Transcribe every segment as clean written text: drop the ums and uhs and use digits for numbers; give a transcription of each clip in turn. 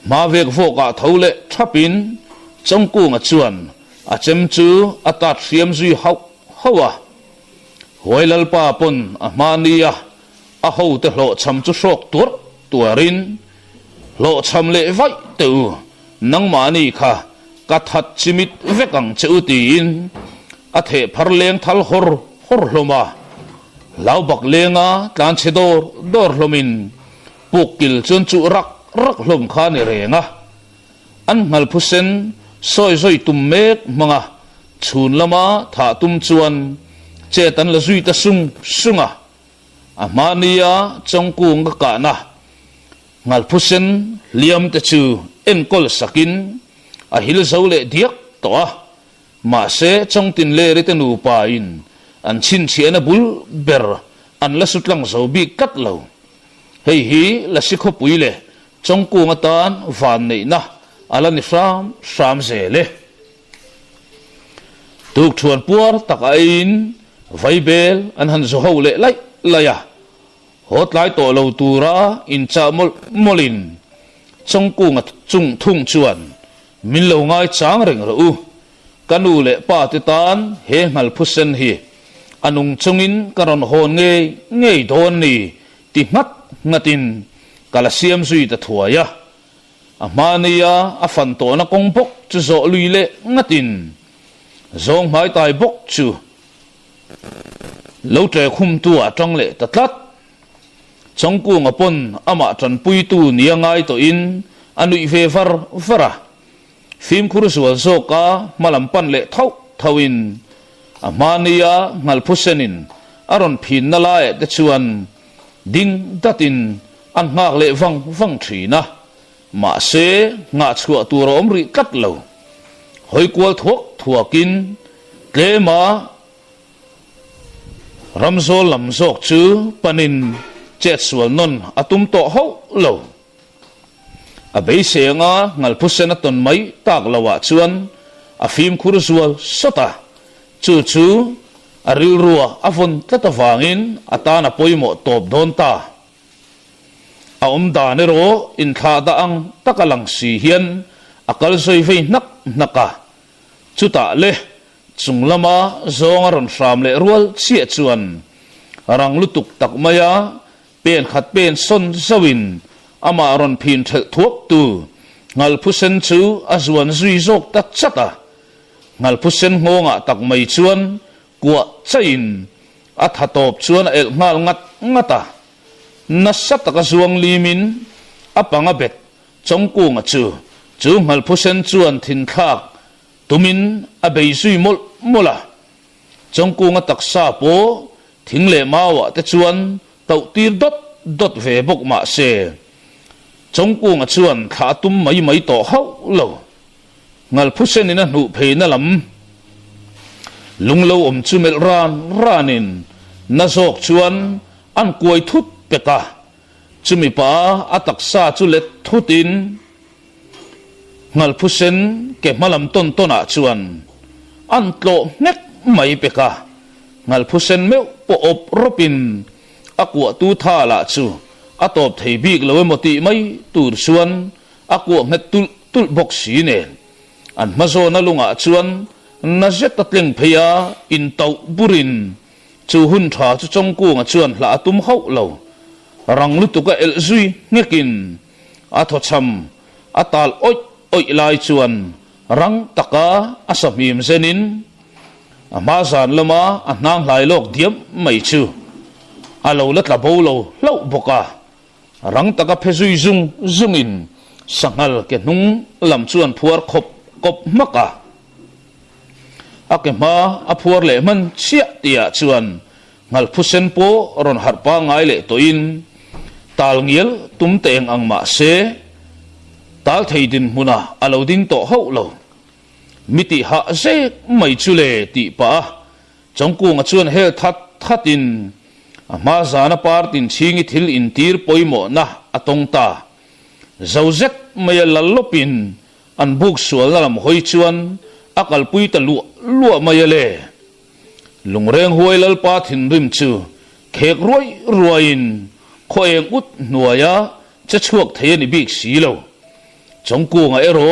mà việc vô cả thấu lệ tháp in trong cu ngà chuan chem chu atat fiam zui hawa hoilal pa pon mania ho te lo cham chu sok tuarin lo cham le vai tu nang mani kha ka that chimit vekang chu tin the phar leng thal hor hloma lau bak lenga tlan chedor dor hlomin pukil chun chu rak hlom kha ni renga an ngal phusen soi tum mek manga chun lama tha tum chuan che tan la zui ta sunga amania chongku nga ka na ngal phusen liam te chu en kol sakin a hil zole diak to a ma se chong tin le ri te nu pa in an chin chiana bul ber an la sutlang zo bi kat lo hei hi la sikho puile chongku nga tan van nei na ala ni sam zele tuk thuan puar taka in vaibel an han zo ho le lai laya hot lai to lo tura in cha molin chongku nga chung thung chuan min lo ngai chang reng ro u kanu le pa ti tan he ngal phusen hi anung chungin karon hon nge don ni ti ngatin kala siam zui ta thuaya amania afan to na kong bok chu zo luile ngatin zong mai tai bok chu lo tre khum tu atang le tatlat chongku ngapon ama tran pui tu niangai to in anui ve vara phim khuru sual zo ka malam pan le thawin amania ngal phusenin aron phin na la e de chuan ding datin an ngak le wang thina ma se nga chua tu rom ri kat lo hoi kwal thuakin tlema ramzol lamzok chu panin chet sual non atum to ho lo abei senga ngal phusen aton mai tak lawa chuan a phim khur sual sota chu aril ruwa avon tatawangin atana poimo top don ta a da ne ro in kha da ang takalang si hian akal soi ve naka chuta le chunglama zonga ron ram le rual chia chuan rang lutuk tak maya pen khat pen son zawin ama ron phin thel thuak tu ngal phusen chu azwan zui zok tak chata ngal phusen ngonga tak mai chuan kwa chain athatop chuan el ngal ngata nasat ka zuang limin apanga bet chongku nga chu ngal phusen chuan thin khak tumin abei zui mola chongku nga taksa po thingle mawa te chuan tau tir dot ve bok ma se chongku nga chuan kha tum mai to hau lo ngal phusen ina nu pheina lam lunglo om chumel ranin nazok chuan an kuai thut peka chumi pa ataksa chulet thutin ngal phusen ke malam tona chuan an tlo nek mai peka ngal phusen meu po op ropin akwa tu thala chu atop thei bik lo moti mai tur chuan akwa nget tul box ne an mazo na lunga chuan na zet tatleng pheya in tau burin chu hun tha chu chongku nga chuan la tum hau lo rang lutuka el zui ngekin atho cham atal oi lai chuan rang taka asamim zenin ama zan lama anang lai lok diam mai chu alo lat la bolo lo boka rang taka phezui zungin sangal ke nung lam chuan phuar kop maka akema aphuar le man chia tia chuan ngal phusen po ron harpa ngai le to in tal ngiel tum teng ang ma se tal theidin muna aloding to ho lo miti ha se mai chule ti pa chongku nga chuan hel thatin ama zana partin chingi thil in tir poimo na atong ta zauzet maya lalopin an buk sual lam hoi chuan akal pui ta lu mayale lungreng huai lal pa thin rim chu khek ruain khoeng ut nuaya cha chuak thei ni bik si lo trong cu nga ero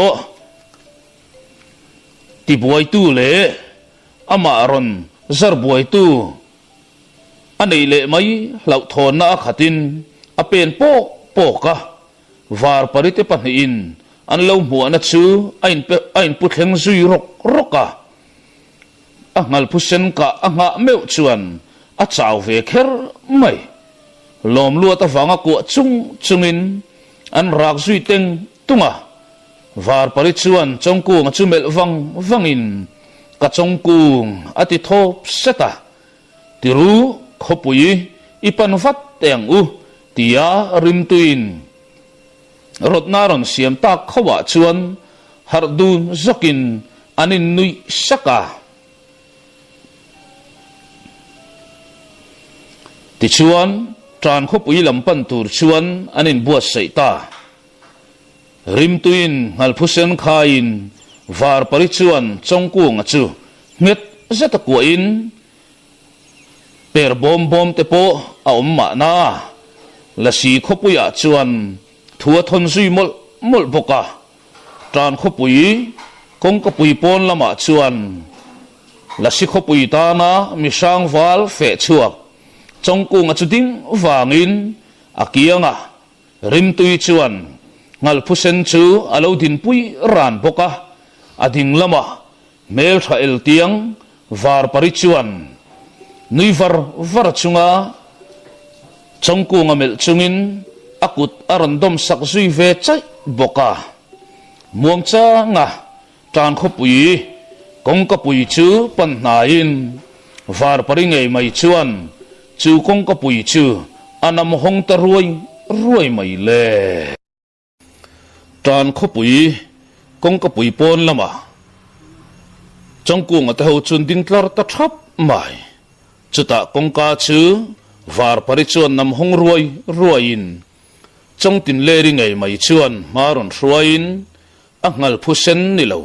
ti buai tu le ama ron zar buai tu anei le mai lau thon na khatin apen po ka var parite pahin an lo mu na chu ain putheng zui roka angal pusen ka anga meu chuan a chaw ve kher mai lom lu ta wanga ko chungin an rak zui teng tunga var parit chuan chongku nga chumel wangin ka chongku ati thop seta tiru khopui ipan vat teng u tia rim tuin rotnaron siam tak khawa chuan hardun zokin anin nui saka ti chuan tran khopui lampan tur chuan anin buat seita rim tuin ngalphusen khain var pari chuan chongku nga chu nget zeta ko in per bom te po a omma na la si khopuya chuan thua thon zui mol boka tran khopui kong ka pui pon lama chuan la si khopui ta na mi sang wal fe chuak chongku nga chu ding wangin akianga rim tui chuan ngal phusen chu alo din pui ran boka ading lama mel tha el tiang var pari chuan nui var chunga chongku nga mel chungin akut arandom sak zui ve chai boka muang cha nga tran khopui kong ka pui chu pan na in var pari ngei mai chuan chu kong ka pui chu anam hong ta ruai mai le tran khopui kong ka pui pon lama chongku nga ta ho chun ding tlar ta thap mai chuta kong ka chu var pari chuan nam hong ruain chong tin le ri ngei mai chuan maron ruain angal phusen nilo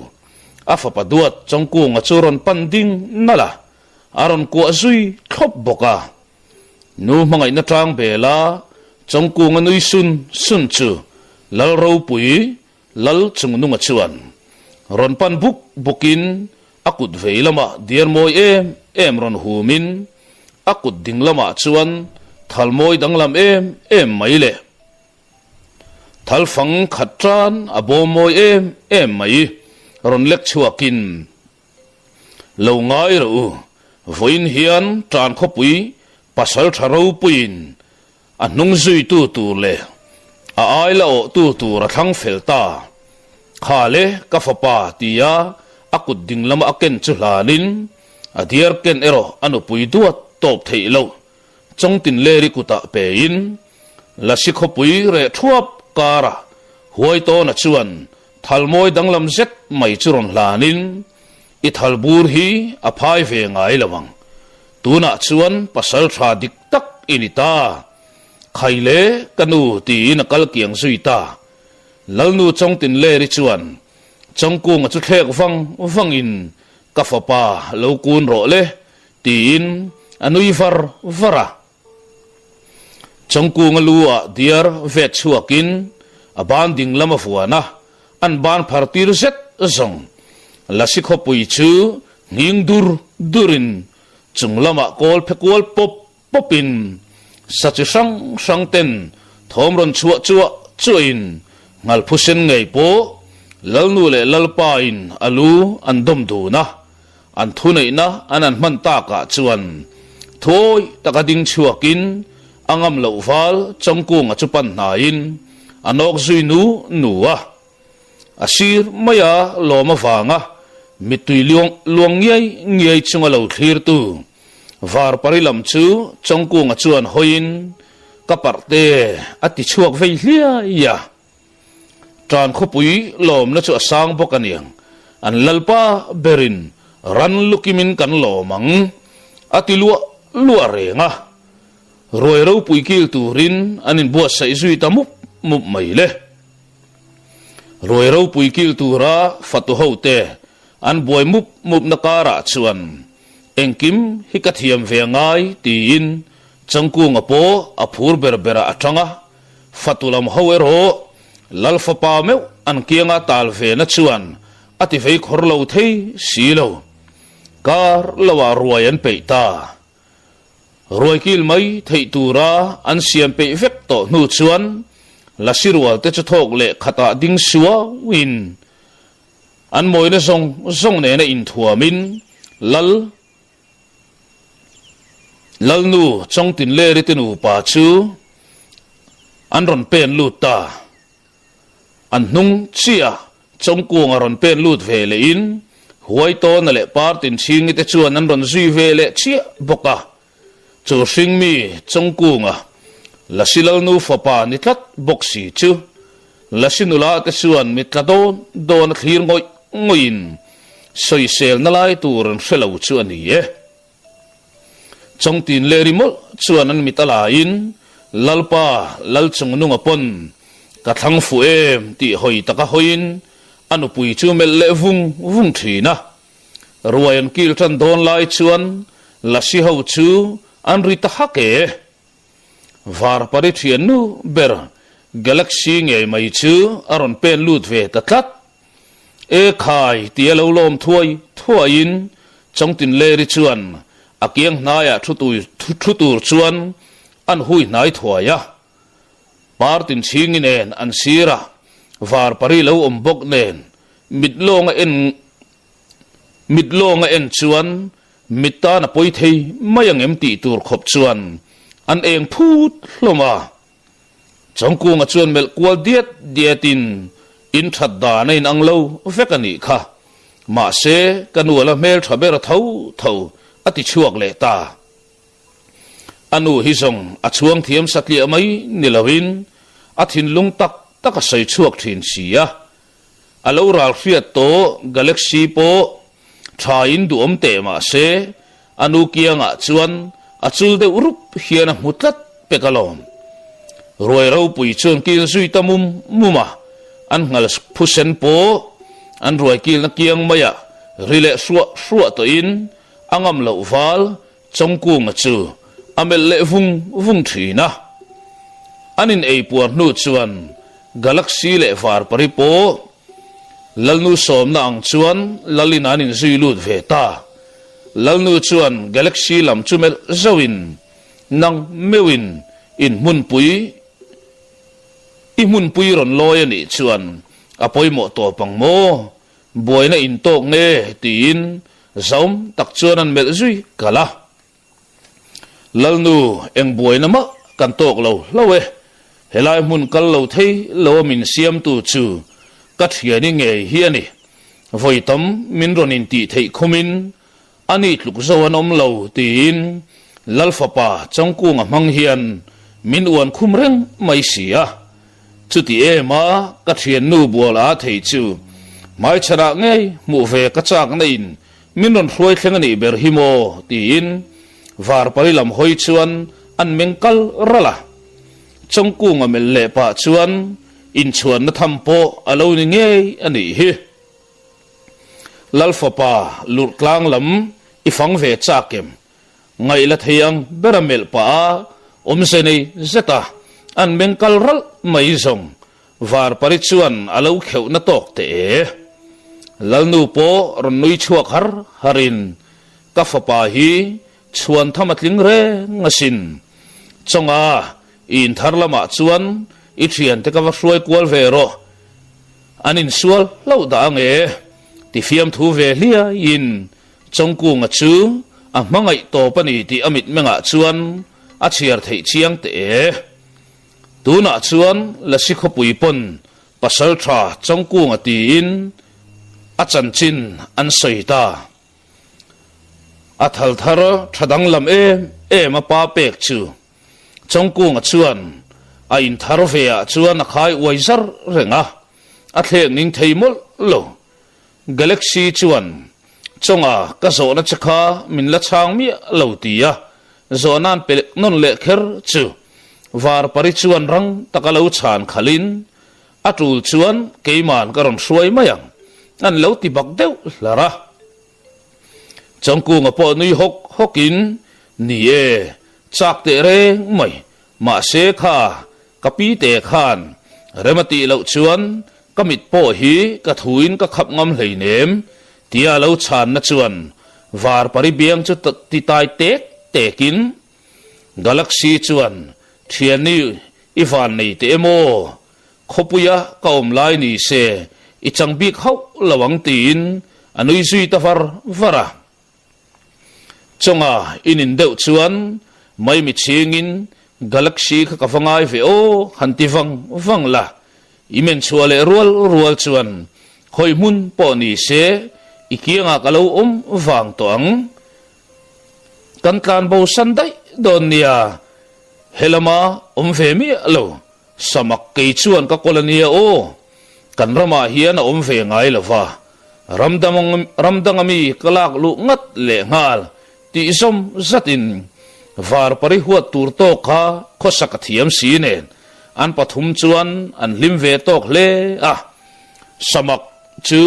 afa paduat chongku nga churon panding nala aron ko azui thop boka nu mangai na tang bela chongku nga nui sun chu lal ro pui lal chung nu nga chuan ron pan bukin akut veilama dier moi em ron humin akut dinglama chuan thalmoi danglam em maile thalfang khatran abomoi em mai ron lek chuakin lo ngai ro voin hian tran khopui pasal tharo puin anung zui tu le a ai la o tu ra thang felta khale ka fapa tia akut dinglama aken chulanin adier ken ero anu pui duat top theilo chongtin leri kuta pein la sikhopui re thuap kara huai to na chuan thalmoi danglam zet mai churon hlanin i thalbur hi aphai ve ngai lawang tuna chuan pasal tha dik tak inita khaile kanu ti na kal kiang suita lalnu chongtin leri chuan chongku nga chu thlek wangin kafapa lokun ro le tin anui vara chongku nga lua diar vet chuakin aban ding lama fuana an ban phartir set zong la sikhopui chu ning durin chunglama kol phekol popin sachi sang ten thomron chuin ngal phusen ngei po lalnu le lalpain alu andom du na an thunei na anan man ta ka chuan thoi takading chuakin angam lo wal chongku nga chupan nain anok zui nuwa asir maya loma wanga mitui luang ngiai chunga lo thlir tu var parilam chu chongku nga chuan hoin kaparte ati chuak vei hlia ya tran khopui lom na chu asang bokaniang an lalpa berin ran lukimin kan lomang ati lua renga roi ro pui kil turin anin buat sai zui tamup mai le roi ro pui kil tura fatu hote an boy mup nakara chuan engkim hikathiam ve ngai tin changku ngapo aphur berbera athanga fatulam hawero lalfa pa meu an kianga tal ve na chuan ati vei khor lo thei si lo kar lawa ruai an pe ta ruai kil mai thei tura an siam pe vek to nu chuan la sirwal te chu thok le khata ding suwa win an moi na song ne na in thua min lal nu chong tin le ri tinu pa chu an ron pen lut ta an nung chia chong kuang ron pen lut ve le in huai to na le par tin ching te chuan an ron zui ve le chia boka chu sing mi chong kuanga la silal nu fa pa ni tlat bok si chu la sinula te chuan mi tladon don thlir ngoin soi sel na lai tur an felo chu ani e chong tin le ri mol chuan an mi tala in lalpa lal chung nunga pon ka thang fu em ti hoi taka hoin anu pui chu mel le vung thina ruayan kil than don lai chuan la si ho chu an ri ta hake var pari thian nu ber galaxy nge mai chu aron pen lut ve ta tlat e khai ti lo lom thuain chong tin le ri chuan akiang naya thutur chuan an hui nai thuaya partin chingin en an sira var pari lo ombok nen midlonga en chuan mitta na poi thei mayang em ti tur khop chuan an eng phut hloma chongkunga chuan mel kwal diatin in that da nei ang lo vekani kha ma se kanuala mel thaber tho ati chuak le ta anu hi zong a chuang thiam sakli amai nilawin athin lung tak a sei chuak thin sia alo ral fiat to galaxy po thain du om te ma se anu kianga chuan achul de urup hiana mutlat pekalom roi ro pui chon kin sui tamum muma an ngal phusen po an roi kil na kiang maya rile suwa to in angam lo wal chongkung chu amel le vung thina anin ei puar nu chuan galaxy le var pari po lalnu som na ang chuan lalin anin zui lut ve ta lalnu chuan galaxy lam chumel zawin nang mewin in mun pui ron loy ani chuan apoi mo to pang mo boina in tok nge tin zom tak chuan an mel zui kala lalnu eng boina ma kan tok lo e helai mun kal lo thei lo min siam tu chu kat hiani nge hiani voitam min ronin ti thei khomin ani tluk zawan om lo tin lalfa pa chongkunga mang hian min uan khumreng mai sia chuti ema ka thian nu bola thei chu mai chara nge mu ve ka chak nein min ron hloi thlengani ber himo tin var parilam hoi chuan an mengkal rala chongkunga mel le pa chuan in chuan na thampo alo ni nge ani hi lalfa pa lur tlang lam ifang ve chakem ngai la theyang beramel pa omseni zeta an mengkal ral mai zong var parichuan alo kheu na tok te lalnu po ronui chuak harin kafapa hi chuan thamatling re ngasin chonga in tharlama chuan i thian te ka hruai kwal ve ro anin sual lo da nge ti fiam thu ve hlia in chongkunga chu a mangai to pani ti amit menga chuan a chiar thei chiang te tuna chuan la sikho pui pon pasal tha chongkunga ti in a chanchin an soita a thal thar thadang lam e ma pa pek chu chongkunga chuan a in thar ve a chuan a khai waizar renga a thleng ning theimol lo galaxy chuan chonga ka zona chakha min la chang mi lo tia zonan pel non le kher chu var pari chuan rang takalo chan khalin atul chuan keiman karon hruai mayang an lo ti bak deuh lara chongkunga po nui hokin ni e chak te re mai ma se kha kapi te khan remati lo chuan kamit po hi ka thuin ka khap ngam hlei nem tia lo chan na chuan var pari biang chu ti tai tek tekin galaxy chuan thiani ivan nei te emo khopuya kaum lai ni se ichang bik hau lawang tin anui zui ta vara chonga inin deuh chuan mai mi chingin galaxy kha ka vangai ve o hanti vang la imen chuale rual chuan khoi mun po ni se ikianga kalau wang toang kan tlan bo sandai don nia helama ve mi lo samak ke chuan ka kolania o kan rama hian ve ngai lova ramdangami kalak lu ngat le ngal ti som zatin var pari huat tur to kha khosak thiam si nen an pathum chuan an lim ve tok le samak chu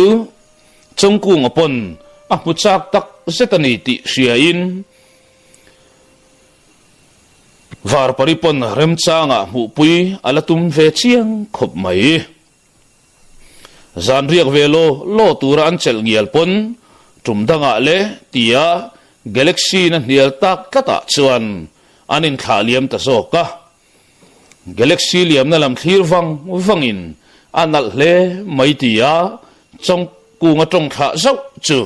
chongkung upon muchak tak setani ti sia in var paripon rem changa mu pui alatum ve chiang khop mai zan riak velo lo tura an chel ngial pon tumdanga le tia galaxy na nial tak kata chuan anin khaliam ta zoka galaxy liam na lam thlir wangin anal hle mai tia chong kunga tong kha zau chu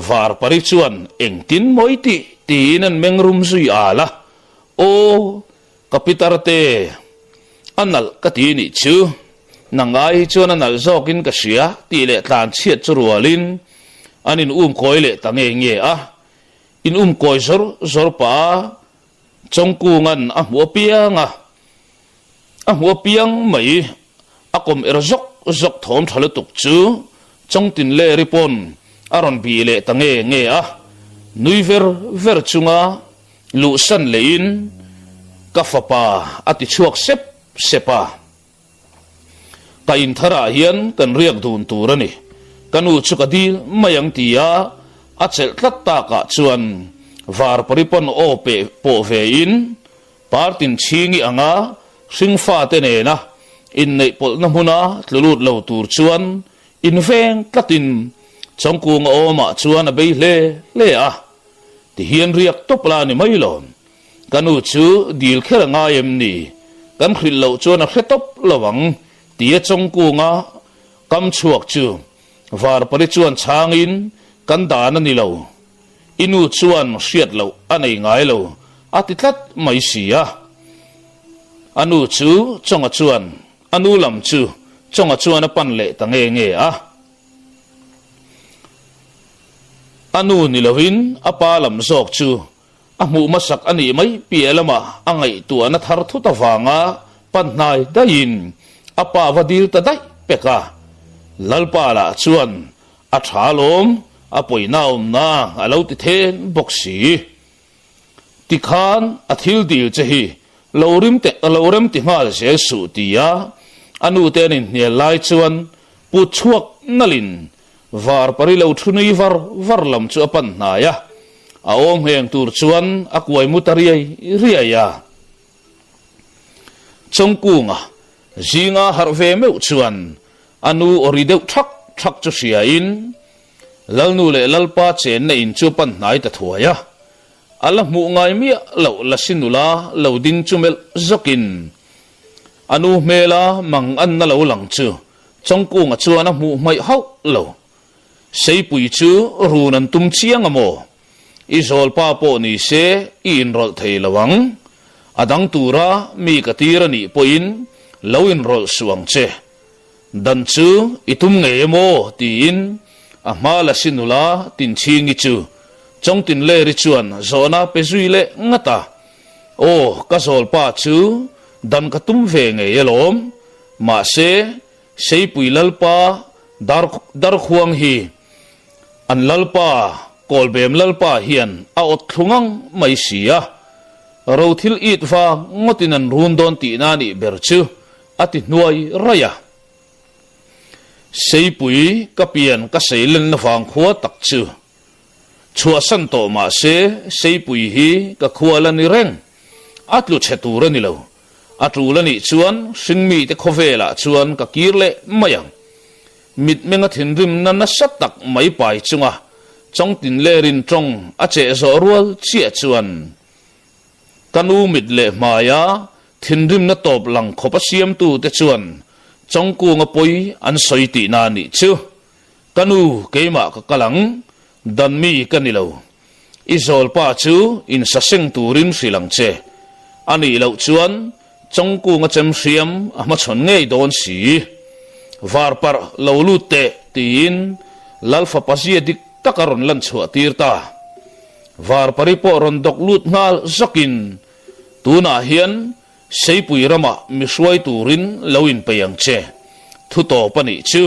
var pari chuan engtin moiti tinan mengrum zui ala o kapitarte anal katini chu nangai chuan anal zokin ka sia ti le tlan chiat churualin anin koile tange nge in koi zor pa chongkungan mo piang mai akom zok thom thalatuk chu chongtin le ripon aron bi le tange nge nui ver chunga lu san lein kafapa ati chuak sepa kain thara hian kan riak dun turani kanu chukadil mayang tia achel tlatta ka chuan var paripon ope po vein partin chingi anga singfa te ne na in nei pol na huna tlulut lo tur chuan in veng tlatin chongkung oma chuan abei le ti hian riak topla ni mailon kanu chu dil khera nga em ni kan khril lo chuan a hretop lawang tia chongkunga kam chuak chu var pari chuan changin kan dana ni lo inu chuan hriat lo anei ngai lo atitlat mai sia anu chu chonga chuan anu lam chu chonga chuan pan le tange nge anu ni lovin apa lam zok chu amu masak ani mai pielama angai tu ana thar thu ta wanga panhnai dain apa vadil ta dai peka lalpa la chuan a thalom apoi naum na alo ti then boxi tikhan athil dil chehi lorem ti ngal se su tia anu tenin ne lai chuan pu chuak nalin var pari lo thunei var lam chu apan na ya a om heng tur chuan akwai mutariai riaya chongkunga zinga harve meu chuan anu orideu thak chu sia in lalnu le lalpa chen na in chu pan nai ta thuaya ala mu ngai mi lo lasinula lo din chumel zokin anu mela mang an na lo lang chu chongkunga chuan a mu mai hau lo sei pui chu runan tum chiang amo izol pa po ni se in rol thei lawang adang tura mi katira ni poin lawin rol suang che dan chu itum nge mo tin amala sinula tin chingi chu chongtin le ri chuan zona pezui le ngata o ka zol pa chu dan ka tum ve nge yelom ma se sei pui lalpa dar khuang hi an lalpa kolbem lalpa hian a ot thungang mai sia rothil it wa ngotinan rundon ti nani berchu ati nuai raya seipui kapian ka seilen na wang khuwa tak chu chua san to ma se seipui hi ka khuala ni reng atlu chetura ni lo atrula ni chuan singmi te khovela chuan ka kirle mayang mit menga thin rim na satak mai pai chunga chong tin le rin chong a che zo rual chia chuan kanu mit le maya thin rim na top lang khopa siam tu te chuan chong ku nga poi an soi ti na ni chu kanu keima ka kalang dan mi kanilo izol pa chu in saseng turin silang che ani lo chuan chong ku nga chem siam ama chon ngei don si var par lo lu te tin lalfa pasia dik takaron lan chua tirta var paripo ron dok lut ngal zakin tuna hian seipui rama miswai turin loin peyang che thu to pani chu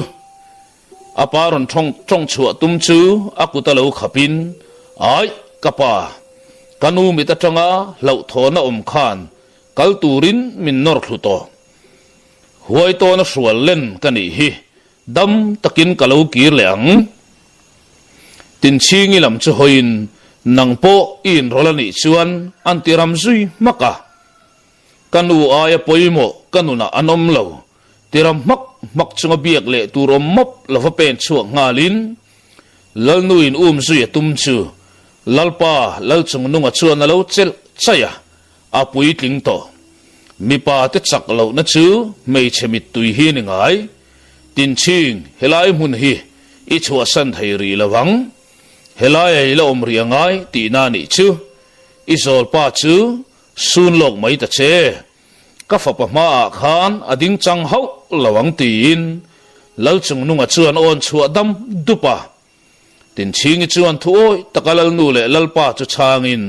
aparon chong chua tum chu akuta lo khapin ai kapa kanu mita tanga lo thona khan kal turin min nor thuto huai to na sual len kani hi dam takin kalau kir leang tin chingi lam chu hoin nangpo in rolani chuan antiram zui maka kanu aya poimo kanu na anom lo tiram mak chunga biak le turom mop lova pen chuak ngalin lalnuin zui tum chu lalpa lal chung nunga chuan lo chel chaya apui tling to mi pa te chak lo na chu mei chemit tui hi ni ngai tin ching helai mun hi i chua san thei ri lawang helai ai lo om ri ngai ti na ni chu i zol pa chu sun lok mai ta che ka fa pa ma khan ading chang hau lawang tin lal chung nunga chuan on chua dam dupa tin ching i chuan thu oi takalal nu le lalpa chu changin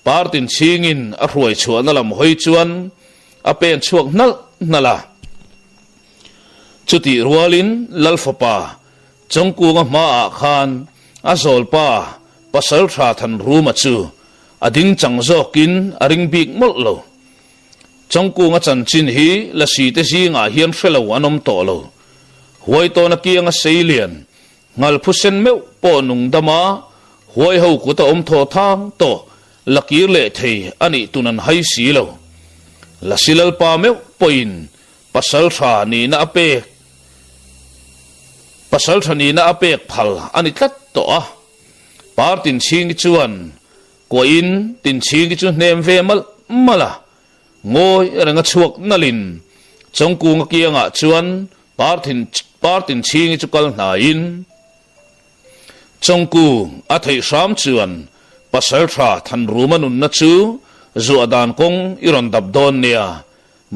par tin chingin a ruai chua na lam hoi chuan a pen chuak nal nala chuti rualin lalfapa chongku nga ma khan a zolpa pasal tha than ruma chu ading changzokin aring bik mol lo chongku nga chanchin hi la si te si nga hiam hrelo anom to lo huai to na kianga seilian ngal phusen meu po nung dama huai ho ku ta om tho thang to lakir le thei ani tunan hai si lo la silal pa meu poin pasal tha ni na apek phal ani tlat to a par tin ching chuan ko in tin ching chu nem ve mala ngoi ranga chuak nalin chongku nga kianga chuan par tin ching chu kal na in chongku a thei sam chuan pasal tha than rumanun na chu zu adan kong iron dab don nia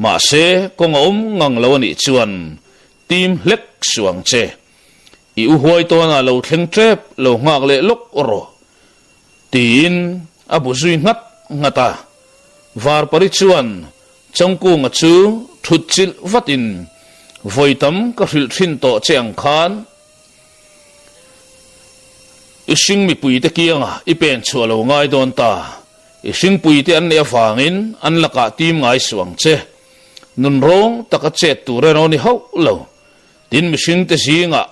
ma se kong ngang lawani chuan tim hlek suang che i u huai to na lo thleng trep lo ngak le lok oro tin abu zui ngata var pari chuan chongku nga chu thut chil vatin voitam ka hril thin to cheng khan ising mi pui te kianga i pen chualo ngai don ta ising pui te an ne awangin an laka tim ngai suang che nun rong taka che tu re no ni hau lo tin mishing te singa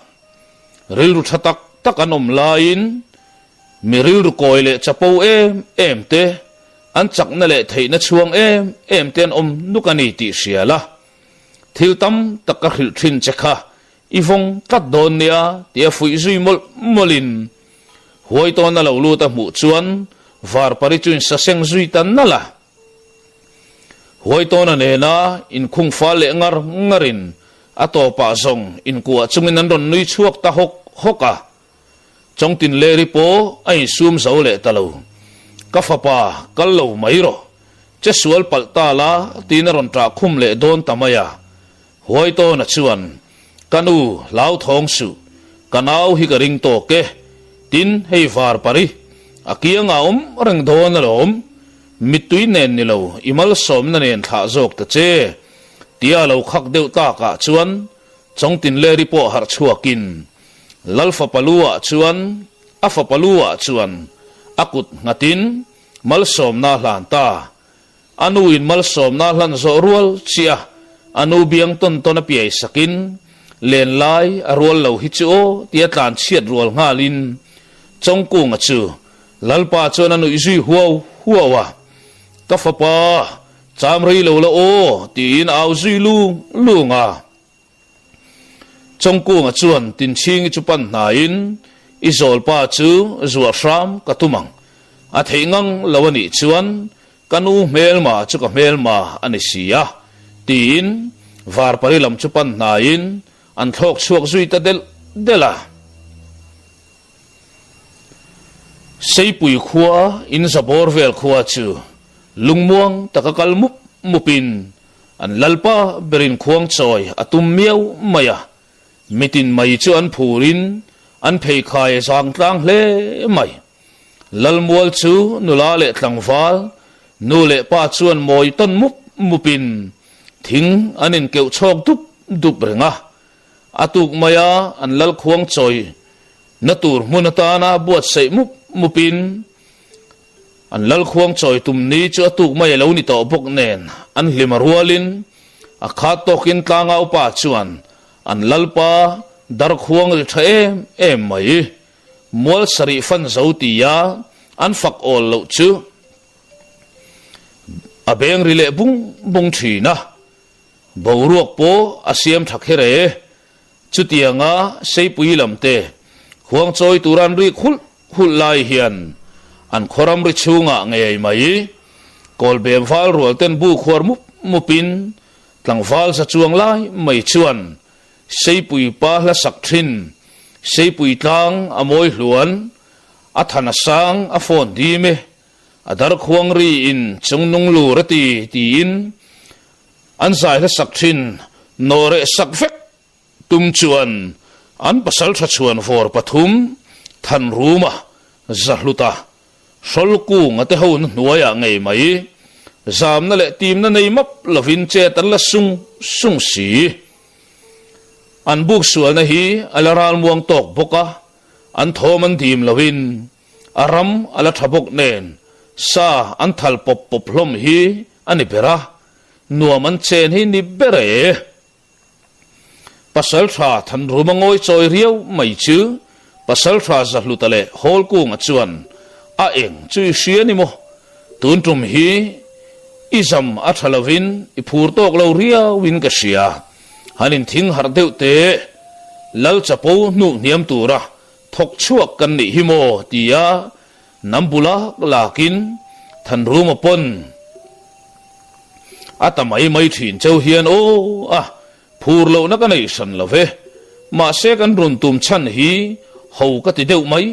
ril ru thatak takanom lain mi ril ru koile chapo em te an chak na le thei na chuang em ten nukani ti siala thil tam taka hril thin chekha ivong tat don nia tia fui zui molin huai to na lo lu ta mu chuan var pari chuin saseng zui tan nala huai to na ne na in khung fa le ngarin ato pa zong in kuwa chungin an ron nui chuak ta hoka chongtin le ri po ai sum zo le talo ka fa pa kal lo mai ro che sual pal ta la tin ron tra khum le don tamaya huai to na chuan kanu lau thong su kanau hi ka ring to ke tin hei var pari akianga rang don rom mitui nen ni lo imal som na nen tha jok ta che tia lo khak deu ta ka chuan chongtin le ri po har chuakin lalfa palua chuan afa palua chuan akut ngatin mal som na hlan ta anu in mal som na hlan zo rual chia anu biang ton na piai sakin len lai arol lo hi chu tia tlan chiat rual ngalin chongku nga chu lalpa chuan anu izui huawa ka fa pa cham rei lo la o tin au zui lu nga trong cu nga chuan tin ching chu pan na in izol pa chu zuwa ram katumang a theingang lawani chuan kanu melma chu ka melma ani sia tin var parilam chu pan na in an thok chuak zui ta dela seipui khuwa in zabor vel khuwa chu lungmuang takakal mupin an lalpa berin khuang choi atum miau maya mitin mai chu an phurin an phei khai sang tlang hle mai lalmual chu nula le tlangwal nu le pa chuan moi ton mupin thing anin keu chok dup renga atuk maya an lal khuang choi natur munata na buat sei mupin an lal khuang choi tum ni chu atuk mai lo ni to bok nen an hlimarualin a khat tokin tlanga upa chuan an lalpa dar khuang ri tha em mai mol sari fan zautia an fak ol lo chu abeng rile bung thina boruak po asiam thakhere chutianga seipui lamte khuang choi turan ri khul lai hian an khoram ri chunga ngei mai kol bem fal rol ten bu khor mupin tlangwal sa chuang lai mai chuan seipui pa la sak thin seipui tlang amoi hluan athana sang a phone di me adar khuang ri in chungnung lu rati ti in an sai la sak thin nore sak vek tum chuan an pasal tha chuan for pathum than ruma zahluta solku ngate ho nuaya ngei mai zamna le timna nei map lovin che tan la sung si an buk sual na hi alaral muang tok boka an thoman dim lovin aram ala thabok nen sa an thal pop hlom hi ani bera nuaman chen hi ni bere pasal tha than rumangoi choi riau mai chu pasal tha zahlutale hol ku nga chuan a eng chui hria ni mo tun tum hi izam athalovin I phur tok lo ria win ka hria hanin thing har deuh te lal chapo nu niam tura thok chuak kan ni hi mo tia nambula lakin than ruma pon atamai mai thin chau hian o phur lo na ka nei san love ma se kan run tum chan hi ho ka ti deuh mai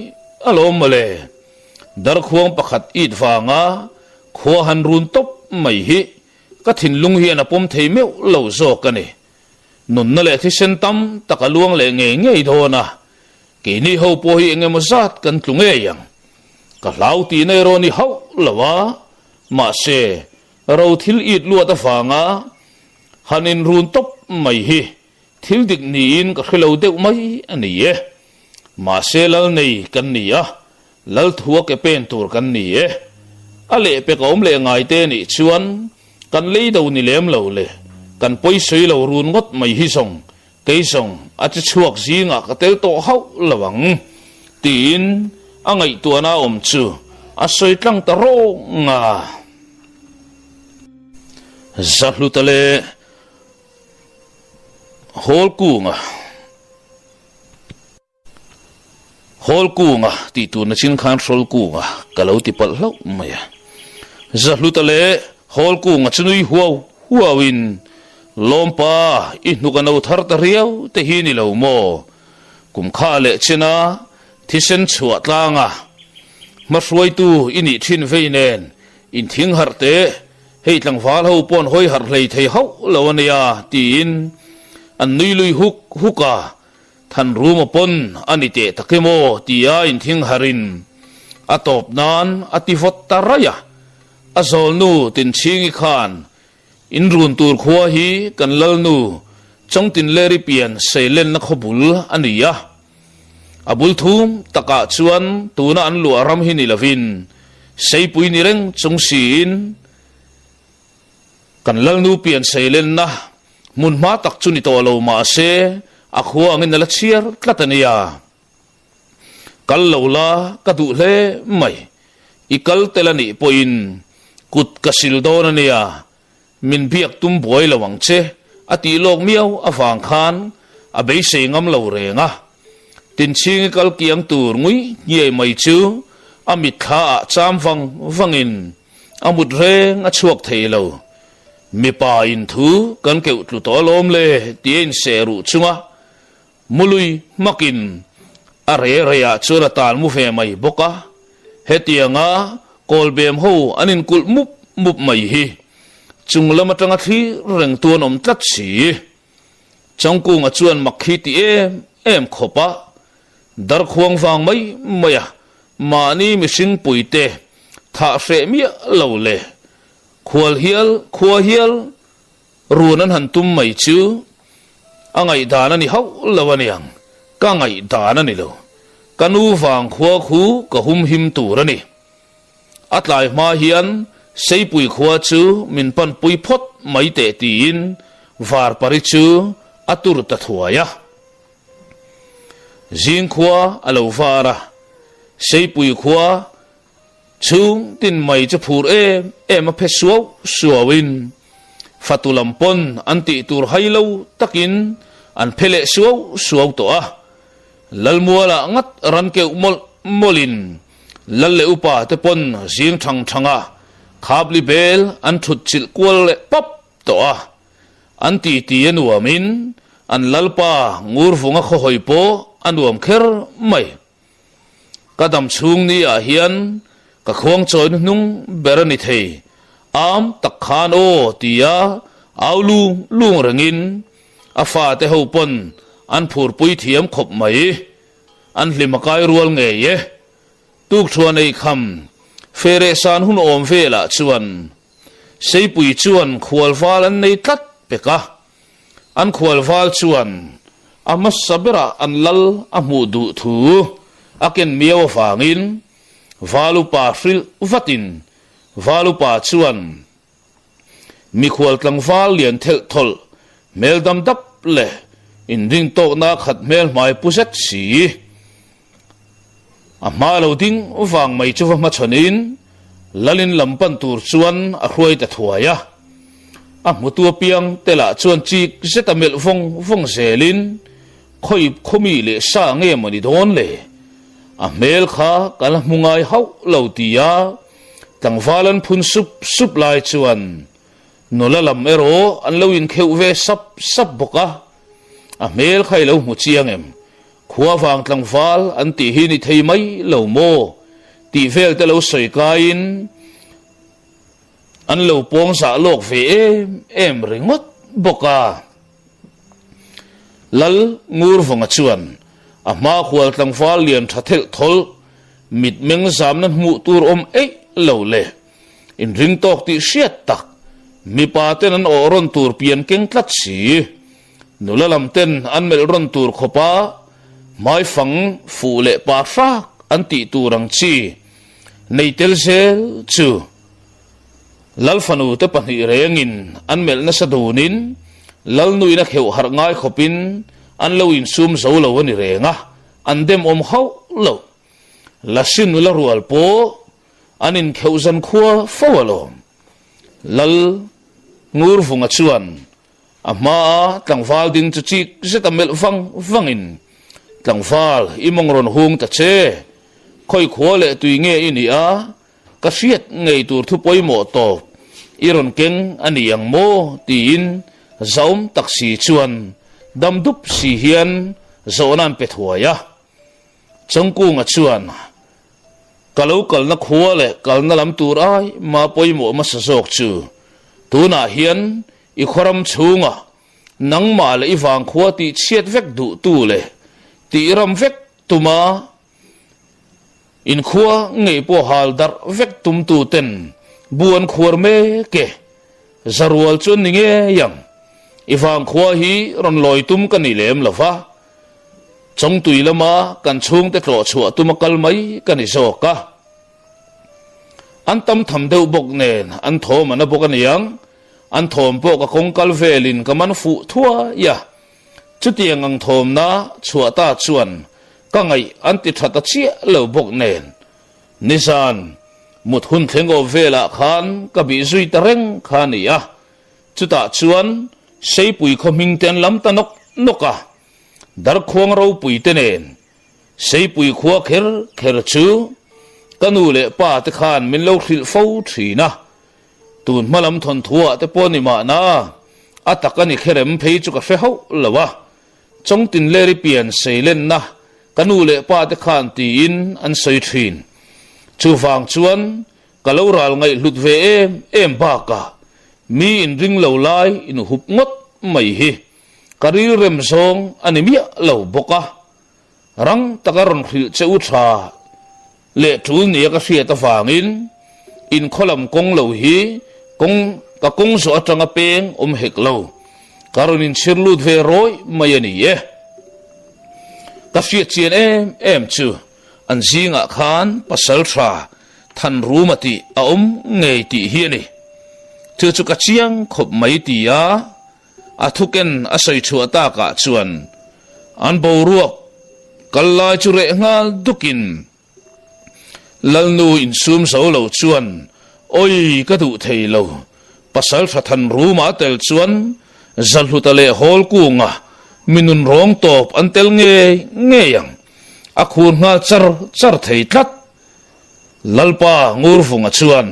alom male dar khuang pakhat it wanga khuwa han run top mai hi ka thin lung hi na pom thei meu lo zo ka ni nun na le thi sen tam takaluang le nge dhona ke ni ho po hi nge mazat kan tlunge yang ka lau ti nei ro ni hau lawa ma se ro thil it lu ta wanga hanin run top mai hi thil dik ni in ka khelo deuh mai ani ye ma se lal nei kan ni a lal thua ke pen tur kan ni e ale pe kom le ngai te ni chuan kan lei do ni lem lo le kan poi soi lo run ngot mai hi song ke song a chi chuak zinga ka tel to hau lawang tin angai tu na om chu a soi tlang ta ro nga zahlutale hol ku nga ti tu na chin khan sol ku nga kalau ti pal hlo maya zahlutale hol ku nga chnui huawin lompa I nukano thar ta riau te hi ni lo mo kum kha le china thisen chuat langa ma hruai tu ini thin veinen in thing harte hei tlangwal ho pon hoi har hlei thei ho lawania tin an nui lui huka than ruma pon ani te takemo tia in thing harin atop nan ativot taraya azol nu tin chingi khan in run tur khuwa hi kan lal nu chong tin leri pian seilen na khobul ania abul thum taka chuan tuna an lu aram hi ni lavin seipui ni reng chung sin kan lal nu pian seilen na mun ma tak chu ni to lo ma se akhuwa ngin la chiar tlatania kal lola kadu le mai ikal telani poin kut kasil don ania min biak tum boi lawang che ati lok miau awang khan a be se ngam lo renga tin ching kal kiang tur ngui ye mai chu amit kha cham vangin amut reng a chuak theilo mi pa in thu kan keu tlu to lom le tien se ru chunga mului makin are reya chura tal mu fe mai boka hetianga kolbem ho anin kul mup mai hi chunglama tanga thi reng tuan om tlat si changku nga chuan makhi ti em khopa dar khuang wang mai maya mani mishing puite tha hre mi lo le khua hial runan han tum mai chu angai dana ni hau lawaniang ka ngai dana ni lo kanu wang khua khu ka hum him turani atlai ma hian sei pui khua chu min pan pui phot mai te tin var pari chu atur ta thuaya jing khua alo vara sei pui khua chung tin mai chu phur em a phe suawin fatulampon anti tur hailo takin an phele suaw to a lalmuala ngat ran ke molin lalle upa te pon jing thanga khabli bel an thut chil kwal le pop to a anti ti enuamin an lalpa ngur funga kho hoipo anuam kher mai kadam chung ni a hian ka khong choi nung berani thei am takhan o tia aulu lung rangin afa te ho pon an phur pui thiam khop mai an hlimakai rual nge ye tuk thuan ei kham fere san hun om vela chuan sei pui chuan khwal wal an nei tlat peka an khwal wal chuan ama sabera an lal amu du thu aken miaw fangin valupa fril vatin valupa chuan mi khwal tlang val lian thel thol meldam dap le in ring to na khat mel mai puset si ama lo ding wang mai chu ma chonin lalin lampan tur chuan a hruai ta thuaya a mutu piang tela chuan chi zetamel vong zelin khoi khomi le sa nge mani don le a mel kha kal mungai hau lo tia tangwalan phun sup lai chuan nolalam ero an lo in kheu ve sap boka a mel khai lo mu chiang em khua wang tlangwal an ti hi ni thei mai lo mo ti vel te lo soi kain an lo pong sa lok ve em ringot boka lal ngur vonga chuan a ma khwal tlangwal lian thathel thol mit meng zam nan mu tur om lo le in ring tok ti hriat tak mi pa ten an oron tur pian keng tlat si nulalam ten an mel ron tur khopa mai phang fu le pa fak an ti turang chi nei tel sel chu lal fanu te pani rengin an mel na sadunin lal nui na kheu har ngai khopin an lo in sum zo lo ani renga an dem om hau lo lasin nula rual po anin kheuzan khua fawalo lal ngur funga chuan ama tlangwal din chu chi zetamel vangin tlangwal imong ron hung ta che khoi khole tui nge ini a ka hriat ngei tur thu poimo to iron keng ani yang mo tin zaum taksi chuan damdup si hian zonan pe thuaya changku nga chuan kalau kalna khwale kalna lam tur ai ma poimo ma sazok chu tuna hian I khoram chunga nangma le iwang khwa ti chiat vek du tu le ti ram vek tuma in khwa ngei po hal dar vek tum tu ten buan khwar me ke zarwal chun ninge yang iwang khwa hi ron loi tum kan ilem lawa chong tui lama kan chung te tlo chua tumakal mai kan izoka an tam tham deuh bok nen an thom ana bok aniang an thom po ka kongkal velin ka man fu thua ya chutiang ang thom na chua ta chuan ka ngai an ti thata chi lo bok nen nisan mut hun thengo vela khan ka bi zui tareng khania chuta chuan sei pui khoming ten lam tanok noka dar khuang ro pui te nen sei pui khuwa kher chu kanu le pa te khan min lo thil fo thina tun malam thon thua te poni ma na atakani kherem phei chu ka fe ho lawa chong tin le ri pian seilen na kanu le pa te khan ti in an sei thin chu wang chuan kalau ral ngai lut ve em ba ka mi in ring lo lai in hup ngot mai hi karil rem song anemia lo boka rang takaron khil cheu tha le thul ni ka sia ta wangin in kholam kong lo hi kong ka kong so atanga peng hek lo karonin sirlut ve roi mai ani ye ka sia chien em chu an zinga khan pasal tha than rumati a ngei ti hi ni chu chu ka chiang khop mai ti ya athuken asoi chu ata ka chuan an bo ruak kallai chu re ngal dukin lalnu in sum so lo chuan oi ka du thei lo pasal tha than ruma tel chuan zalhutale hol kunga minun rong top antel nge yang akhun nga char thei tlat lalpa ngur funga chuan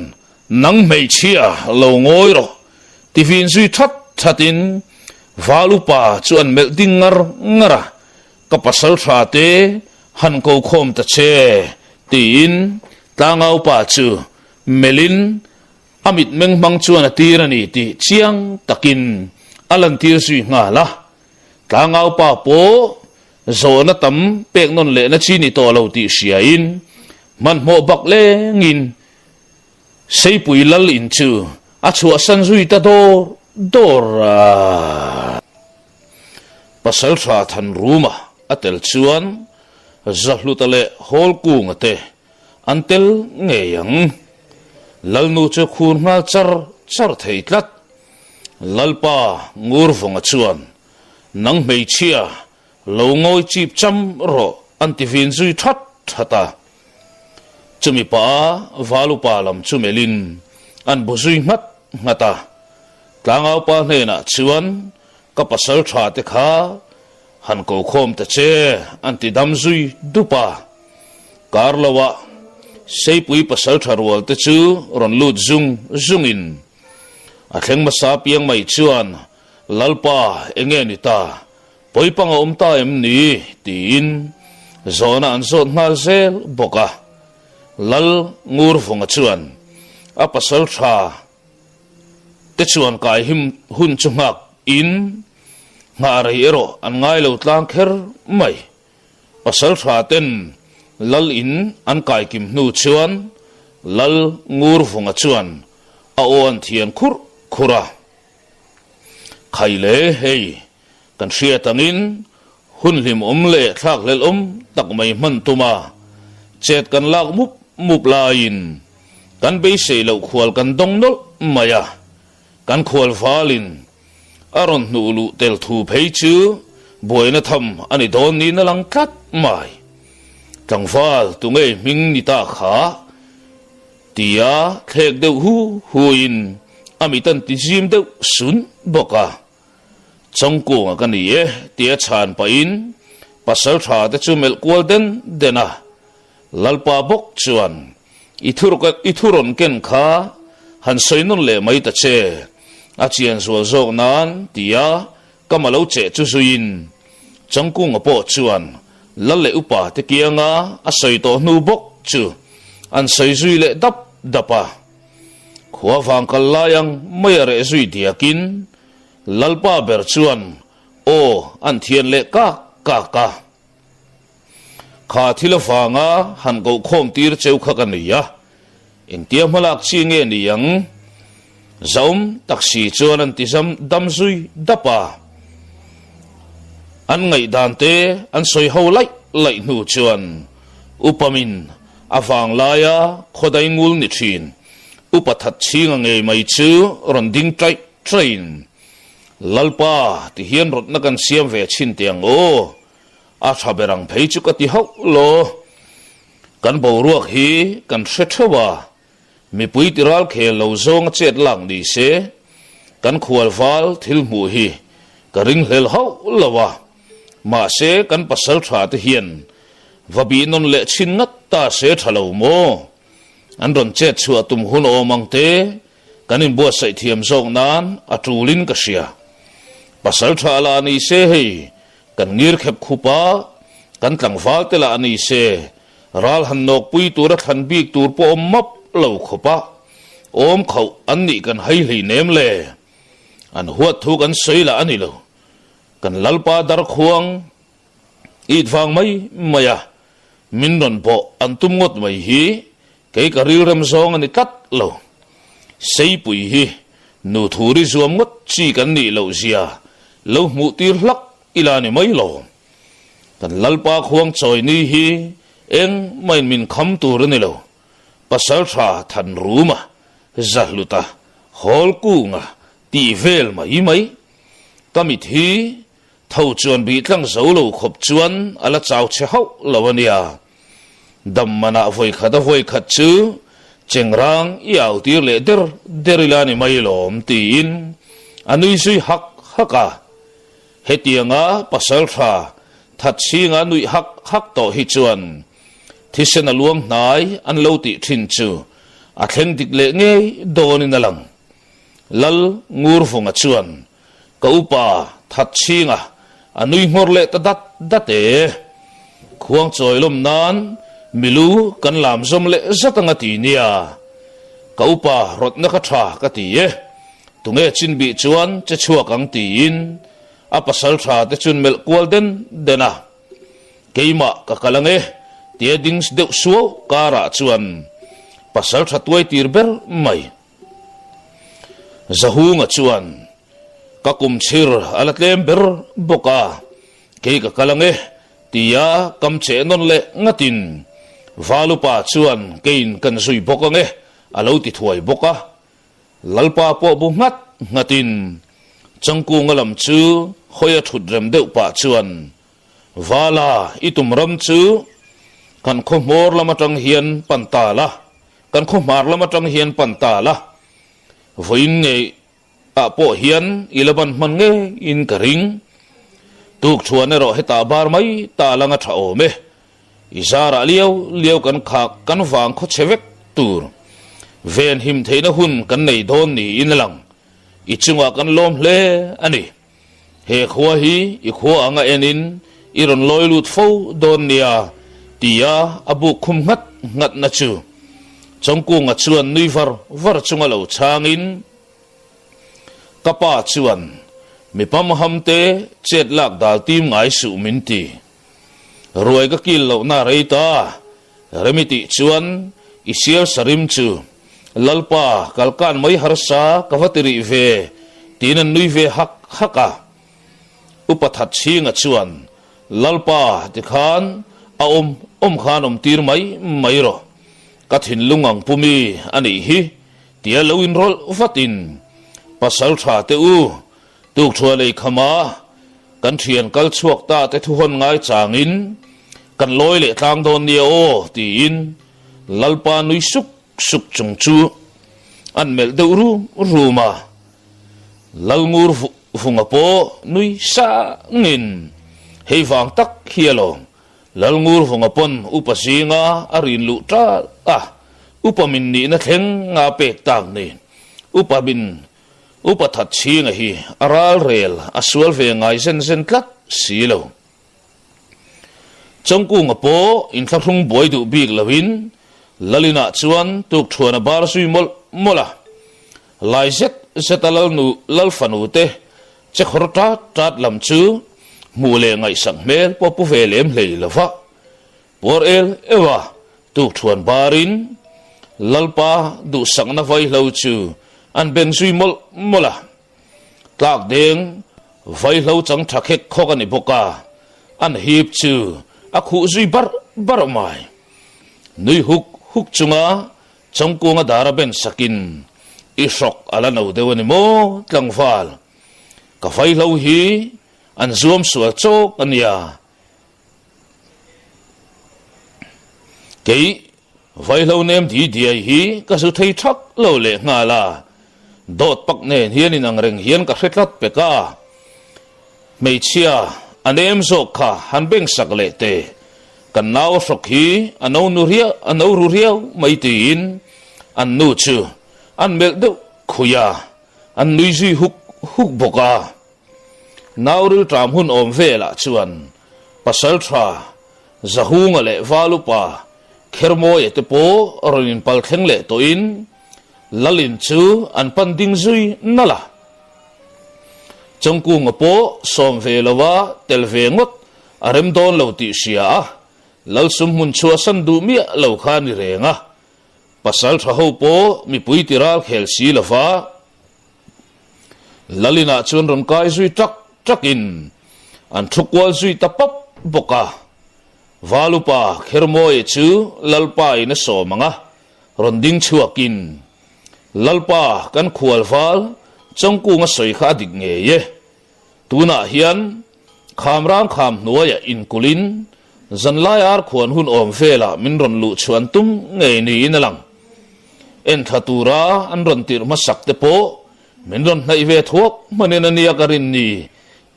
nang mei chia lo ngoi ro tivin zui thatin valupa chuan melding ngara ka pasal tha te han ko khom ta che tin tangau pa chu melin amit meng mang chuan atirani ti chiang takin alan tir sui nga la tangau pa po zona tam pek non le na chi ni to lo ti sia in man mo bak le ngin sei pui lal in chu a chua san zui ta dor pasal tha than ruma atel chuan zahlutale hol kung ate antel ngeyang lalnu chu khun ngal char thei tlat lalpa ngur fonga chuan nang mei chia lo ngoi chip cham ro antivin zui thata chumi pa valu pa lam chumelin an buzui ngata tlangau pa hena chuan ka pasal tha te kha han ko khom ta che anti dam zui dupa karlawa sei pui pasal tha rol te chu ron lut zungin a thleng ma sa piang mai chuan lalpa enge ni ta poipanga ta em ni tin zona an zot ngal zel boka lal ngur fonga chuan a pasal tha te chuan kai him hun chungak in ngari ero an ngai lo tlang kher mai pasal tha ten lal in an kai kim nu chuan lal ngur fonga chuan a on thian khura khaile hei kan ria tangin hun lim le thak lel tak mai man tuma chet kan lak mup lain kan be sei lo khwal kan dong nol maya kan khwal falin aron nu lu tel thu phei chu boina tham ani don ni na lang kat mai tang fal tu ngei ming ni ta kha tia thek de huin ami tan ti jim de sun boka chongku ka ni e tia chan pa in pasal tha te chu mel golden dena lalpa bok chuan ithuron ken kha han soinun le mai ta che achian zual zok nan tia kamalo che chu suin chongku po chuan lalle upa te kianga a soi to nu bok chu an soi zui le dapa khwa wang kallayang mai re zui diakin lalpa ber chuan o an thian le ka kha thila fanga han go khom tir cheu kha kan ya eng tia malak chi nge ni yang zaum taksi chuan an tisam dam zui dapa an ngai dan te an soi ho lai nu chuan upamin awang laya khodai ngul ni thin upathat chinga nge mai chu ronding train lalpa ti hian rot na kan siam ve chin tiang o a thaberang phei chu ka ti ho lo kan bo ruak hi kan hrethawa mi pui tiral khel lo zong chet lang ni se kan khual wal thil mu hi ka ring hel ho lawa mà sẽ căn pasal thà te hiền và bị non lệ chín ngắt ta sẽ thà lâu mô anh run chết chùa tùm hun ô mang te căn in bua sậy thiềm rộng nan a tru linh ka sia pasal thà là ni se hei kan ngir khep khupa kan tlang fal te la ni se ral han nok pui tur than bik tur po map lo khopa om khau an ni kan hai hli nem le an huat thu kan sei la ani lo kan lalpa dar khuang it wang mai maya min non po an tum ngot mai hi ke ka ri ram song ani tat lo sei pui hi nu thuri zuam ngot chi kan ni lo zia lo mu tir lak ilani mai lo kan lalpa khuang choi ni hi eng mai min kham tur ni lo pasal tha than ruma zahluta hol ku nga ti vel mai mai tamit hi thau chuan bi tlang zo lo khop chuan ala chaw che hau lawania dam mana voi khat chu chengrang yaw tir le derilani mai lom tin anui sui haka hetianga pasal tha that singa nui hak to hi chuan thisen aluang nai an lo ti thin chu a thleng dik le nge donin alang lal ngur funga chuan ka upa that singa anui ngor le ta date khuang choi lom nan milu kan lam som le zatanga ti nia ka upa rot na ka tha ka ti e tunge chin bi chuan che chuak ang ti in a pasal tha te chun mel kwal den dena keima ka kalange tia dings deuh suo kara chuan pasal tha tuai tir ber mai zahunga chuan ka kum chir alatlem ber boka ke ka kalange tia kam che non le ngatin valupa chuan kein kan sui bokange alo ti thuai boka lalpa po bu ngatin changku ngalam chu hoya thut rem deuh pa chuan vala itum ram chu kan khomor lama tang hian pantala kan khomar lama tang hian pantala voin nge a po hian ilaban man nge in karing tuk thuan ro heta bar mai ta langa thao me izara liao kan khak kan wang kho chewek tur ven him theina hun kan nei don ni in lang ichunga kan lom hle ani he khwa hi I khwa anga enin iron loi lut fo don nia tia abu khum ngat na chu chongku nga chuan nui var chunga lo changin kapa chuan mi pam hamte chet lak dal tim ngai su min ti ruai ka kil lo na reita remiti chuan isial sarim chu lalpa kalkan mai harsa kavatiri ve tinan nui ve haka upathat chinga chuan lalpa tikhan a khan tir mai ro kathin lungang pumi ani hi tia loin rol fatin pasal tha te u tuk thua lei khama kan thian kal chuak ta te thu hon ngai changin kan loi le tlang don ni o ti in lalpa nui suk chung chu an mel de ruma lalngur funga po nui sa ngin hei wang tak hialo lalngur funga pon upasinga arin lu ta upamin ni na thleng nga pek tak ni upathat chinga hi aral rel aswal ve ngai sen tlat silo chongku nga po in thlung boi du bik lawin lalina chuan tuk thuana bar sui mola lai zet lal fanu te che khorta tat lam chu mule ngai sang mel po pu velem hlei lova por el ewa tuk thuan barin lalpa du sang na vai lo chu an ben sui mola tlak deng vai lo chang thakek khokani boka an hip chu akhu zui bar mai nui huk chunga chongku nga daraben sakin isok ala no dewani mo tlangfal ka vai lo hi an zoom sual chok ania kei vai lo nem di dia hi ka su thei thak lo le nga la dot pak nen hian in ang reng hian ka hretlat peka meichia anem zo kha han beng sak le te kan naw sok hi ano ruria mai tin an nu chu an mel do khuya an nui zui huk boka nauril tram hun om vela chuan pasal thra zahunga le valupa khermoy te po roin pal thleng le to in lalin chu an panding zui nala chongku ngapo som velawa telve ngot arem don lo ti sia lal sum mun chua san du mi lo kha ni renga pasal tha ho po mi pui tiral khel si lawa lalina chun ron kai zui tak in an thukwal zui tapap boka valupa khermoy chu lalpa in so manga ronding chuakin lalpa kan khual val chongku nga soi kha dik nge ye tuna hian khamram kham nuaya in kulin zanlai ar khuan hun om vela min ron lu chuan tum nge ni inalang en thatura an ron tir ma sakte po min ron nai ve thok manen ania karin ni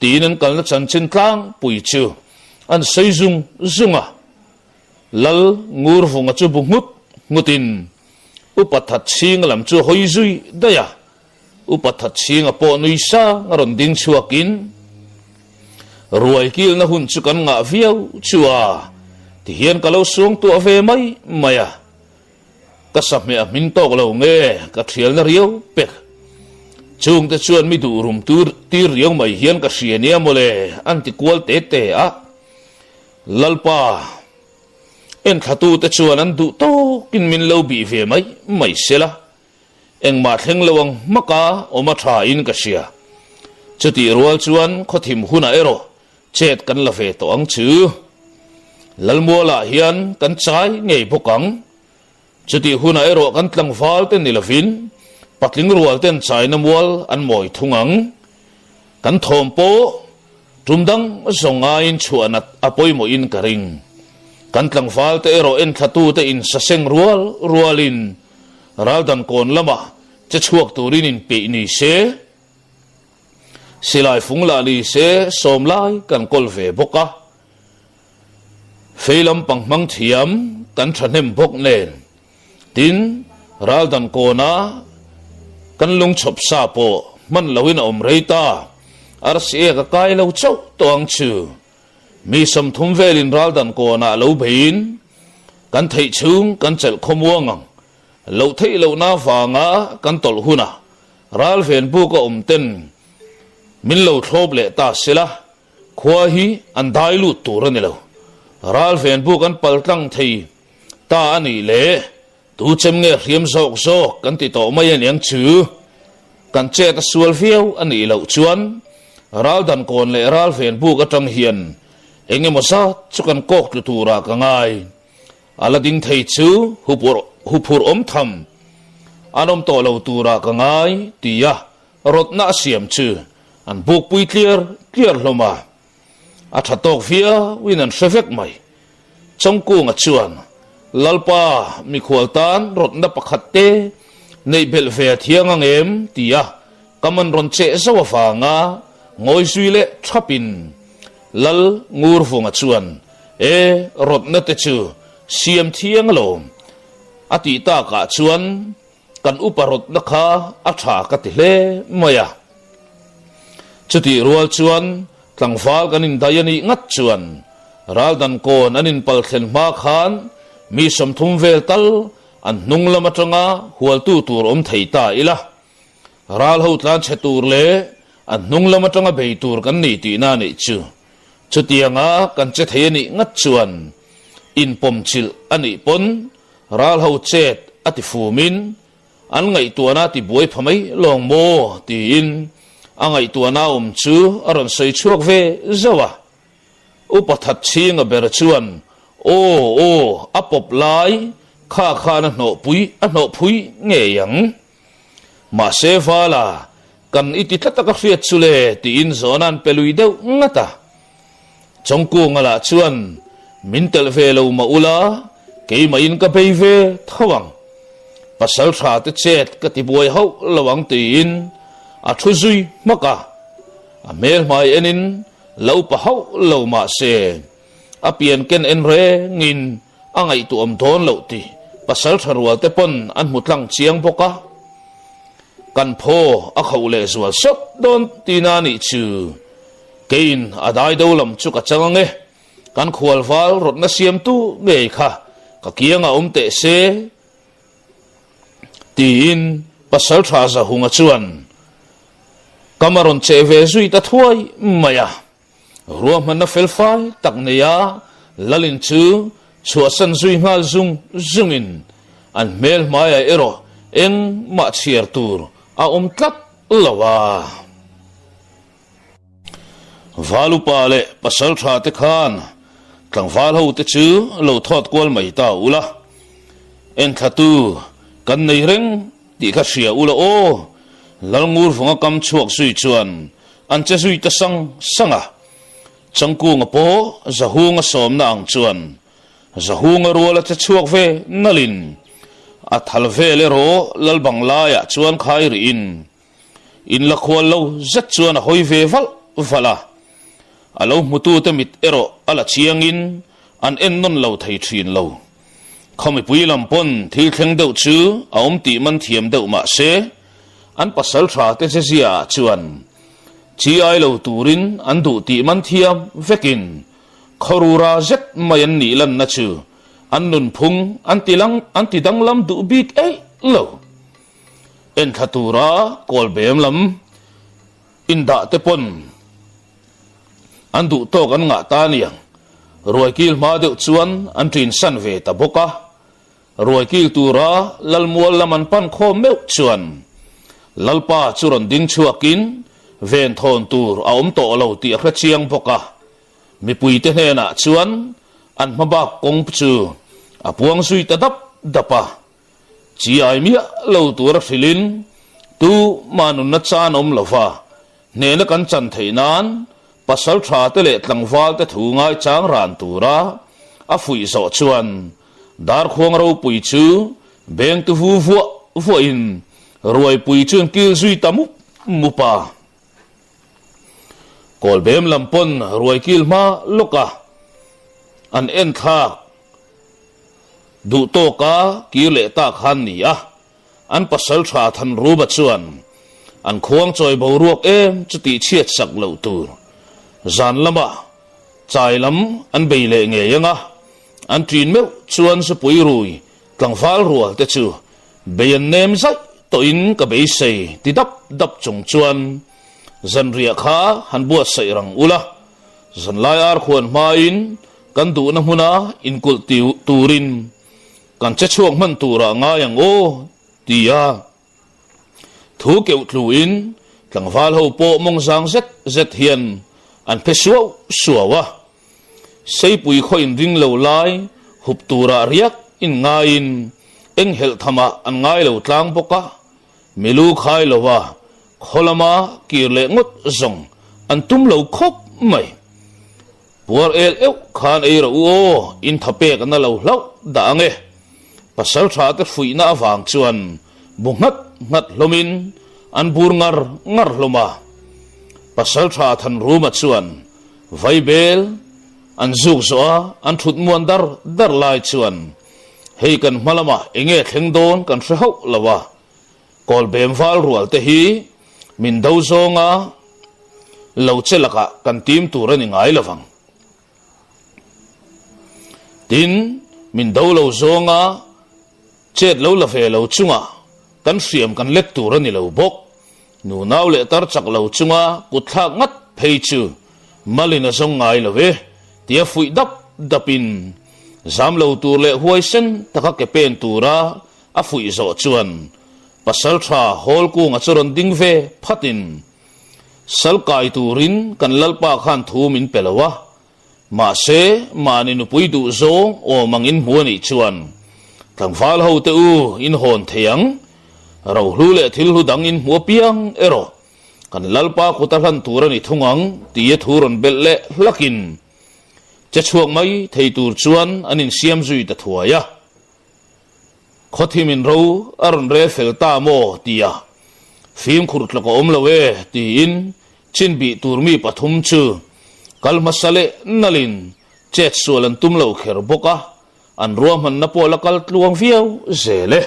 tinen kalna chanchin tlang pui chu an seizung zunga lal ngur vunga chu bungut ngutin upathat sing lam chu hoizui daya upathat sing apo nuisa ngaron ding chuakin ruai kil na hun chu kan nga viau chua ti hian kalau suang tu ave mai maya kasap me amin tok lo nge ka thial na riau pek chung te chuan mi du rum tur tir riau mai hian ka hriania mole anti kwal te a lalpa en khatu te chuan an du to kin min lo bi ve mai sela eng ma thleng lawang maka oma tha in ka sia chuti rual chuan khothim huna ero chet kan la ve to ang chu lalmola hian kan chai ngei bokang chuti huna ero kan tlang fal ten nilavin patling rual ten chai na mual an moi thungang kan thom po tumdang zonga in chuanat apoi mo in karing kan tlang fal te ero en thatu te in saseng rualin raldan kon lama che chuak turin in pe ni se silai fungla li se somlai kan kol ve boka feilam pangmang thiam kan thanem bok nen tin raldan kona kan lung chop sa po man lawin om reita ar se ka kai lo chau to ang chu mi som thum velin raldan kona lo bein kan thei chung kan chel khomuang lo thei lo na wanga kan tol huna ral ven bu ko ten min lo thlob le ta sela khwa hi an dai lu tur ani lo ral ven bu kan paltlang thei ta ani le tu chem nge riam zok kan ti to mai an yang chu kan che ta sual viau ani lo chuan ral dan kon le ral ven bu ka tang hian enge mosa chukan kok tu tura ka ngai alading thei chu hupur om tham anom to lo tura ka ngai tia rotna siam chu an buk pui clear hloma a thatok via winan sefek mai chongku nga chuan lalpa mi khwaltan rotna pakhatte nei bel ve thiang angem tia kaman ron che zawa fanga ngoi suile thapin lal ngur funga chuan rotna te chu siam thiang lo ati ta ka chuan kan uparot na kha atha ka ti hle maya chuti rual chuan tlangfal kanin dayani ngat chuan raldan kon anin palthlen ma khan mi som thum vel tal an nung lama tanga hual tu tur om theita ila ral ho tlan chetur le an nung lama tanga beitur kan ni ti na ni chu chutianga kan che theyani ngat chuan in pomchil ani pon ral ho chet ati fumin an ngai tuana ti buai phamai long mo ti in angai tuana chu aron sei chuak ve zawa upathat chinga ber chuan o apop lai kha na no pui nge yang ma se fala kan iti tlataka fiat chule ti in zonan pelui deu ngata chongku ngala chuan mintel velo maula ke main ka peive thawang pasal tha te chet ka ti boy ho lawang ti in a thuzui maka a mel mai enin lâu pa hậu lâu mà se apian ken en re ngin angai tu om thon lo ti pasal tharwal te pon an mutlang chiang boka kan pho a khau le zual sop don tinani chu kein adai do lam chu ka change kan khual wal rot na siam tu nge kha ka kianga te se tin pasal tha za hunga chuan kamaron cheve zui ta thuai maya ruam man na fel fai tak ne ya lalin chu chua san zui ngal zungin an mel maya ero en ma chiar tur a tlat lawa valu pale pasal tha te khan tlang val ho te chu lo thot kwal mai ta ula en thatu kan nei reng ti kha sia ula o lalngur funga kam chuak sui chuan an che sui ta sanga changku nga po zahunga som na ang chuan zahunga rola che chuak ve nalin a thal ve le ro lal bangla ya chuan khai ri in la khwal lo zat chuan a hoi ve vala alo mutu te mit ero ala chiangin an en non lo thei thin lo khomi puilam pon thil thleng deuh chu a ti man thiam deuh ma se an pasal tha te se zia chuan chi ai lo turin an du ti man thiam vekin khorura zet mayan ni lan na chu an nun phung an ti dang lam du bik ei lo en thatura kol bem lam inda te pon an du to kan nga ta niang roi kil ma deuh chuan an trin san ve ta boka roi kil tura lalmual laman pan kho meu chuan lalpa churon ding chuakin ven thon tur a to lo ti a chiang boka mi pui te hena chuan an mabak kong chu a puang sui ta dapa chi ai mi lo tur filin tu manun na chan lova ne na kan chan theinan pasal tha te le tlangwal te thu ngai chang ran tura a fui zo chuan dar khong ro pui chu beng tu fu in roi pui chun kil zui tamu mupa kol bem lampon roi kil ma loka an en tha du to ka ki le ta khan ni a an pasal tha than ru ba chuan an khuang choi bo ruak em chuti chiat sak lo tur zan lama chai lam an beile nge yanga an trin meu chuan su pui rui tlangwal rual te chu beyan nem zai to in ka be sei ti dap chung chuan zan ria kha han bua sei rang ula zan lai ar khuan ma in kan du na huna in kul turin kan che chuang man tura nga yang o tia thu keu tlu in tlangwal ho po mong zang zet hian an pe suawa sei pui kho in ring lo lai hup tura riak in nga in eng hel thama an ngai lo tlang boka milu khai lowa kholama kirle ngot zong an tum lo khop mai puar el eu khan ei ro o in thape kan lo hlau da nge pasal tha te fui na awang chuan bungat lomin an bur ngar loma pasal tha than ruma chuan vaibel an zuk zo an thut muan dar lai chuan hei kan malama enge thleng don kan hre lawa kol bem wal rual te hi min do zonga lo chelaka kan tim turani ngai lawang tin min do lo zonga chet lo la fe lo chunga kan siam kan lek turani lo bok nu naw le tar chak lo chunga kutha ngat phei chu malina zong ngai love tia fui dapin zam lo tur le huai sen taka ke pen tura a fui zo chuan pasal tha hol ku nga churon ding ve phatin salkai turin kan lalpa khan thu min pelawa ma se mani nu pui du zo o mangin huani chuan tlangwal ho te u in hon theyang ro hlu le thil hu dang in huwa piang ero kan lalpa kutalan turani thungang tie thuron belle hlakin che chuak mai thei tur chuan anin siam zui ta thuaya khothimin ro aron re fel ta mo tia phim khurut lako om lawe ti in chin bi turmi pathum chu kal masale nalin chet sualan tumlo kher boka an ruam han na pola kal tluang viau zele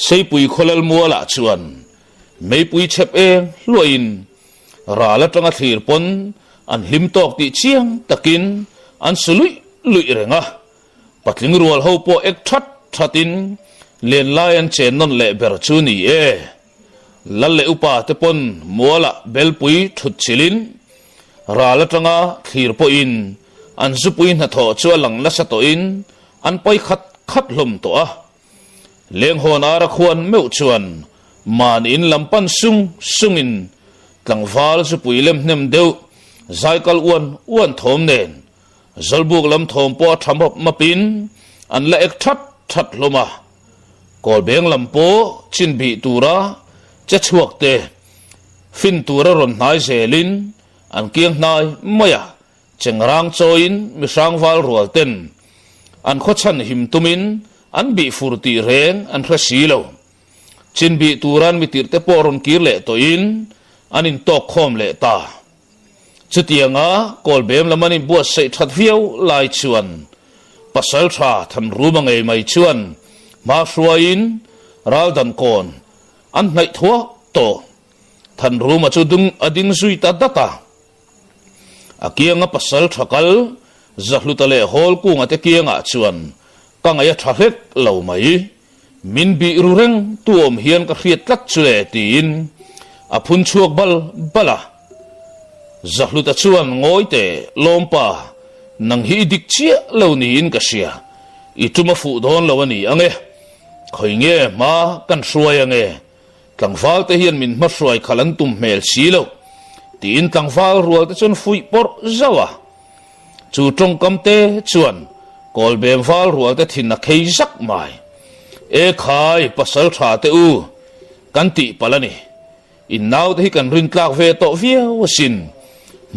sei pui kholal muala chuan mei pui chep eng luain rala tanga thir pon an hlim tok ti chiang takin an sului lui renga patling rual ho po ek thatin len lion chen non le ber chu ni e lalle upa te pon muala belpui thut chilin rala tanga thir po in an zupuin na tho chu lang la sa to in an pai khat hlum to a leng hon ara khuan meu chuan man in lampan sungin tlangwal zupui lem hnem deu zaikal uan thom nen zolbuk lam thom po thamop mapin an la ek that hloma kol beng lampo chin bi tura che chuak te fin tura ron nai zelin an kiang nai maya chengrang choin mi sangwal rual ten an khochan him tumin an bi furti reng an thrasilo chin bi turan mi tirte poron kirle to in anin tok khom le ta chutianga kol bem lamani buat sei that viau lai chuan pasal tha tham ruma ngei mai chuan ma hruain raldan kon an ngai thua to than ruma chu dung ading zui ta data akianga pasal thakal zahlutale hol kunga te kianga chuan kangaya thahet lo mai min bi rureng tuom hian ka hriat tlak chule tin aphun chuak bala zahluta chuan ngoite lompa nang hi dik chia lo ni in ka sia ituma fu don lo ani ange khoinge ma kan hruai ange tlangwal te hian min ma hruai khalan tum mel silo tin tlangwal rual te chun fui por zawa chu tong kamte chuan kol bem wal rual te thin na khei zak mai e khai pasal tha te u kan ti palani in naw te hi kan rin tlak ve to viau sin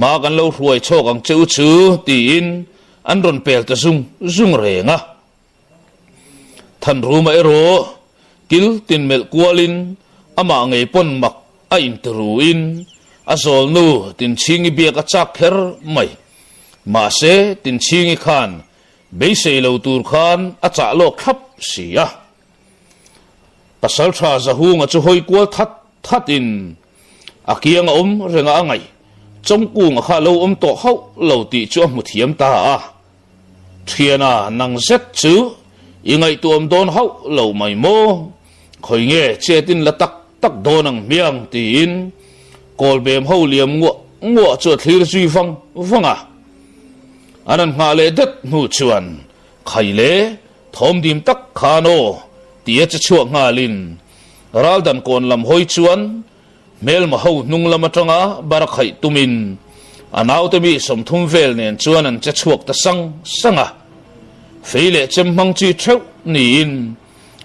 ma kan lo hruai chok ang cheu chu ti in an ron pel ta zung renga than ruma ero kil tin mel kualin ama ngei pon mak a in turuin azol nu tin chingi bia ka chak kher mai ma se tin chingi khan beisei lo tur khan a cha lo khap sia pasal tha zahunga chu hoi kwal thatin akianga renga angai chongkung kha lo to hau lo ti chu mu thiam ta a thiana nang zet chu ingai tuam don hau lo mai mo khoinge chetin la tak donang miang tin kol bem ho liam ngo chu thlir zui vanga anan nga le det nu chuan khaile thom dim tak khano tia cha chuak nga lin raldan kon lam hoi chuan mel ma ho nung lama tanga bar khai tumin anaw te mi som thum vel nen chuan an cha chuak ta sanga feile chem mang chi theu ni in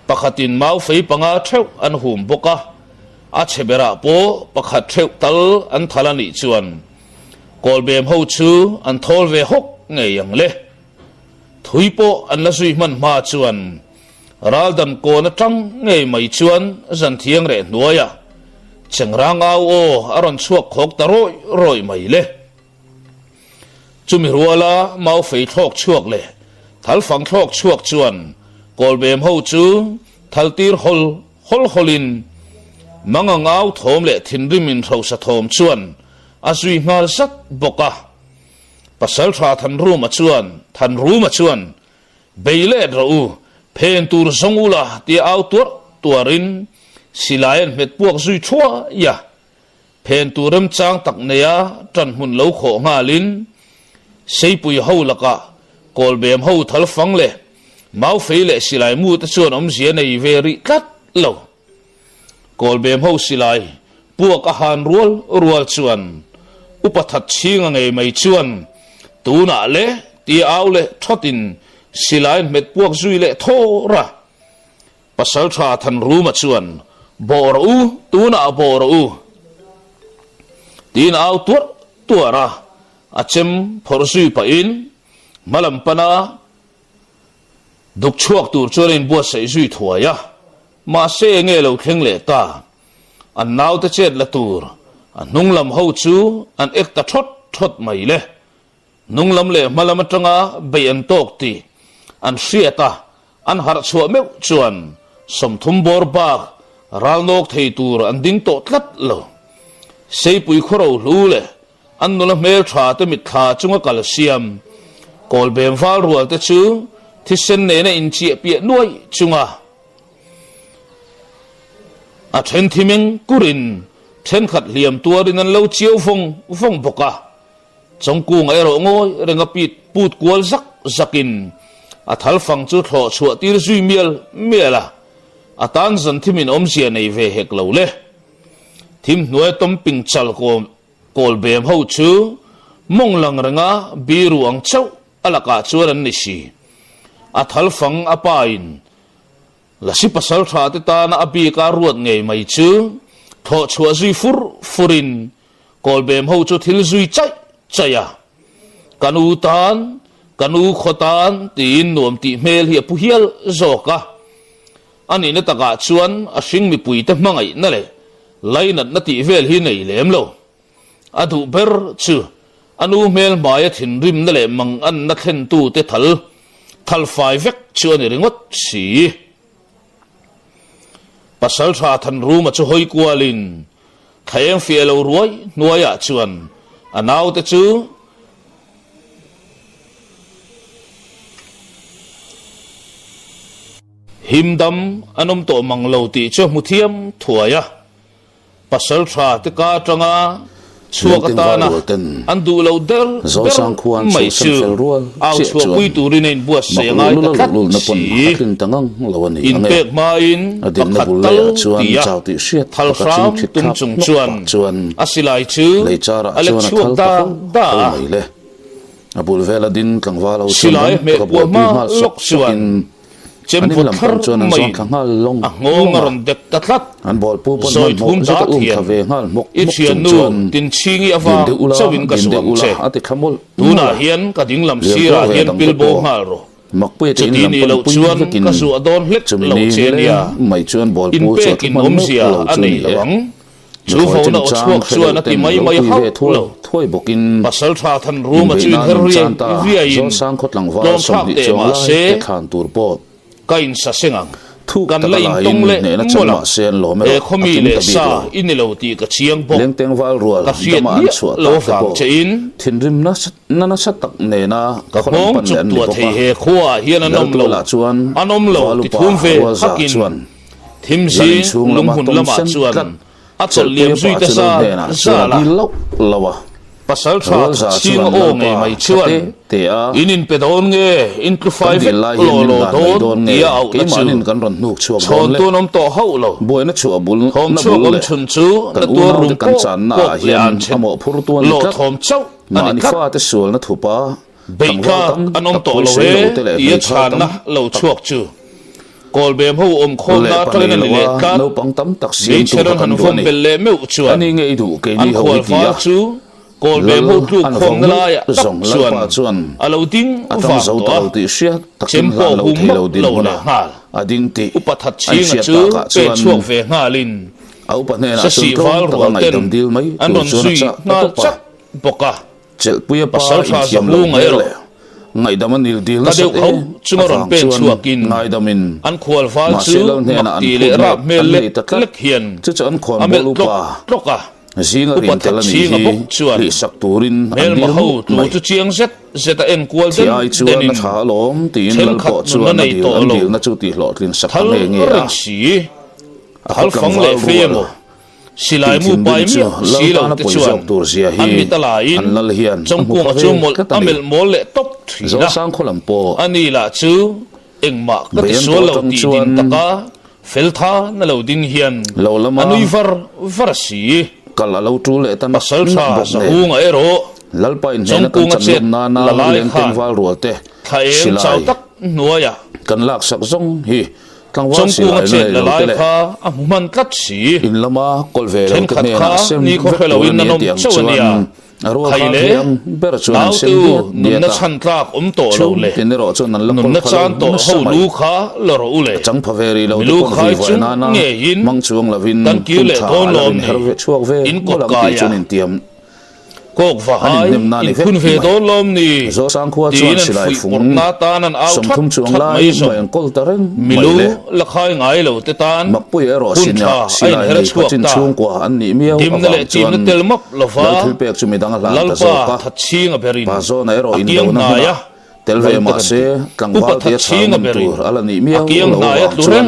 pakhatin mau fei panga theu an hum boka a chebera po pakhat theu tal an thalani chuan kol bem ho chu an thol ve hok ngei yang le thuipo an la sui man ma chuan raldan kon atang ngei mai chuan zan thiang re nuaya chengrang au o aron chuak khok ta roi mai le chumi ruala mau fei thok chuak le thal fang thok chuak chuan kol bem ho chu thaltir holin manga ngau thom le thinrimin tho sa thom chuan azui ngal sat boka pasal tha than ruma chuan beile ro pen tur zongula ti au tuarin silayan met puak zui thua ya pen turam chang tak neya tran hun lo kho ngalin seipui ho laka kol bem ho thal fang le mau feile silai mu ta chuan om zia nei veri tat lo kol bem ho silai puak a han rual chuan upathat chinga ngei mai chuan tuna le ti au le thotin silain met puak zui le thora pasal tha than ruma chuan boru tuna boru tin au tuara achem phorsu pa in malam pana duk chuak tur chuan bua sei zui thuaya ma se nge lo thleng le ta an naw te chet la tur an nunglam ho chu an ekta thot thot mai le nung lam le malam atanga be an tok ti an hriata an har chua meu chuan som thum bor ba ral nok thei tur an ding to tlat lo sei pui khoro lu le an nula mel tha te mit kha chunga calcium kol bem fal rual te chu thi sen ne na in chi pia nuai chunga a then thimeng kurin then khat liam tuarin an lo chiau phong boka chongku ngai ro ngoi renga pit put kwal zak zakin a thal fang chu thlo chua tir zui miela atan zan thimin om sia nei ve hek lo le thim nuai tom ping chal ko kol bem ho chu mong lang renga biru ang chau alaka chuan ni si a thal fang apain la si pasal tha te ta na abi ka ruat ngei mai chu tho chua zui furin kol bem ho chu thil zui chaya kanu khotan tin nuam ti mel hi pu hial zoka ani na taka chuan a hring mi pui te mangai na le lainat na ti vel hi nei lem lo adu ber chu anu mel maya thin rim na le mang an na thlen tu te thal fai vek chuan ringot si pasal tha than ruma chu hoi kwalin thayeng fielo ruai nuaya chuan anaw te chu himdam anom to manglo ti chu muthiam thuaya pasal tha te ka tanga chuakata na andu lo der mai chu au chu pui turin in bua se ngai ta khat in pek ma in pakhat tal tia thal ram tum chung chuan asilai chu ale chuak da abul vela din tlangwa lo silai me bua ma lok chuan chem pu thar mai ngong ron dek tatlat an bol pu pon soi thum da thian khave ngal mok ichian nu tin chingi awa chawin ka suam che ate khamol tuna hian ka dinglam sira hian pilbo ngal ro makpe te in lo chuan ka su adon hlek lo che nia mai chuan bol in pu pe kin om sia anei lawang chu fo na chuak chuan ati mai hau lo thoi bokin pasal tha than room chu in herri via in sang khot langwa dom som thak di te chong ma la se khan tur po kain sa sengang thu kan la in tong le ne na mola chama sen lo me e khomi le sa in lo ti ka chiang bo leng teng wal rual ka fiat dama an chua lo fang che in thinrim na sa tak ne na ka khon hong pan chuk len tua ni thei he khuwa hian anom lo la chuan anom lo ti thum ve hakin thim zin lung hun lama chuan a chol liam zui ta sa la lawa pasal tha ching o nge mai chuan te a inin pedon nge into 5 lo don dia au na chu manin kan ron nuk chuak chon don le tu nom to hau lo boy na chu abul thom na chu bul om le chun chu na tu rum kan chan na hian amo phur tuan lo ka thom chau ani mani khat fa te sul na thupa beika anom to lo we ia chan na lo chuak chu kol bem ho om khom na tlen ni le ka no pang tam tak ni sim tu cheron han kan phong ni bel le meu chuan ani nge du ke an ni ho khol ti fa ya chu kol bem ho tu khom na la ya tak zong la chuan pa chuan alo ding atang va zo to ta ti sia takin chempo la lo hum the lo din lo mo le na hal ading ti upathat chinga chu pe chuak ve ngalin au pa ne na sa si val ta rual ngai ten dam dil mai an ron sui ngal chak boka chel puya pa pasal tha in sa hu ngai ro ngai dam nil dil ta deu ho chunga ron pen chuakin ngai damin an khwal fal ma chu se lo ne na an ti le khu ra me mel an le le ta lek hian chu chu an khon amel bolu pa tloka zinga rin upat telani chinga hi bok chuan li sak turin mel ma ho tu chu chiang zeta en kwal ti den ai chuan na tha lom tin Chen lal khat po nun chuan na na nei dil to an lo. dil na chu ti hlo trin sak thal nge nge ren si thal fang le fe mo silai mu pai mi si lo te chuan an mi tala in an lal hian trong ku ma chu mol amel mol le top thri zo na sang kholam po ani la chu engma ka ti Bayan so to lo tang ti chuan. din taka fel tha na lo din hian lo lama anui var si kal alo tu le tan pasal tha sa hu nga ero lal pa in Chong hena ku kan nga chet chan na na lalai leng khan. teng wal rual te thaeng chau tak nuaya kan lak sak zong hi kan wa trong si ku nga lai chet le la lai le kha a man kat si in lama kol ve Chen lo khat ne kha na sem ni ko helawin na nom chawania aro khai le ber chuan nau sem tu dia nun na chan tlak to lo le tin ro chuan nan la nun na chan to ho lu kha lo ro le chang phaveri lo Milu khai va chung na na nge yin. mang chuang lavin Kan kil le thon lom ni. her ve chuak ve In ko kot lam kaya. ti chuan in tiam kok va hai in kun ve do lom ni zo sang khuwa chuan tin silai fui phung porna tan an au som that thum chuang that lai mai so mai kol taren milu la khai ngai lo te tan makpui ero Hun sinya tha, silai ai hera ni chuak pachin ta. chung kwa an ni miau dim na le tim na tel map lo dal va thil pek chumi dang la ta lalpa zo ka that chinga berin pa zo na ero in Akiang do na na ya. huna tel ve ma se tlangwal Pupa te that chinga chang berin tur ala ni miau Akiang lo na ya wang turen chuan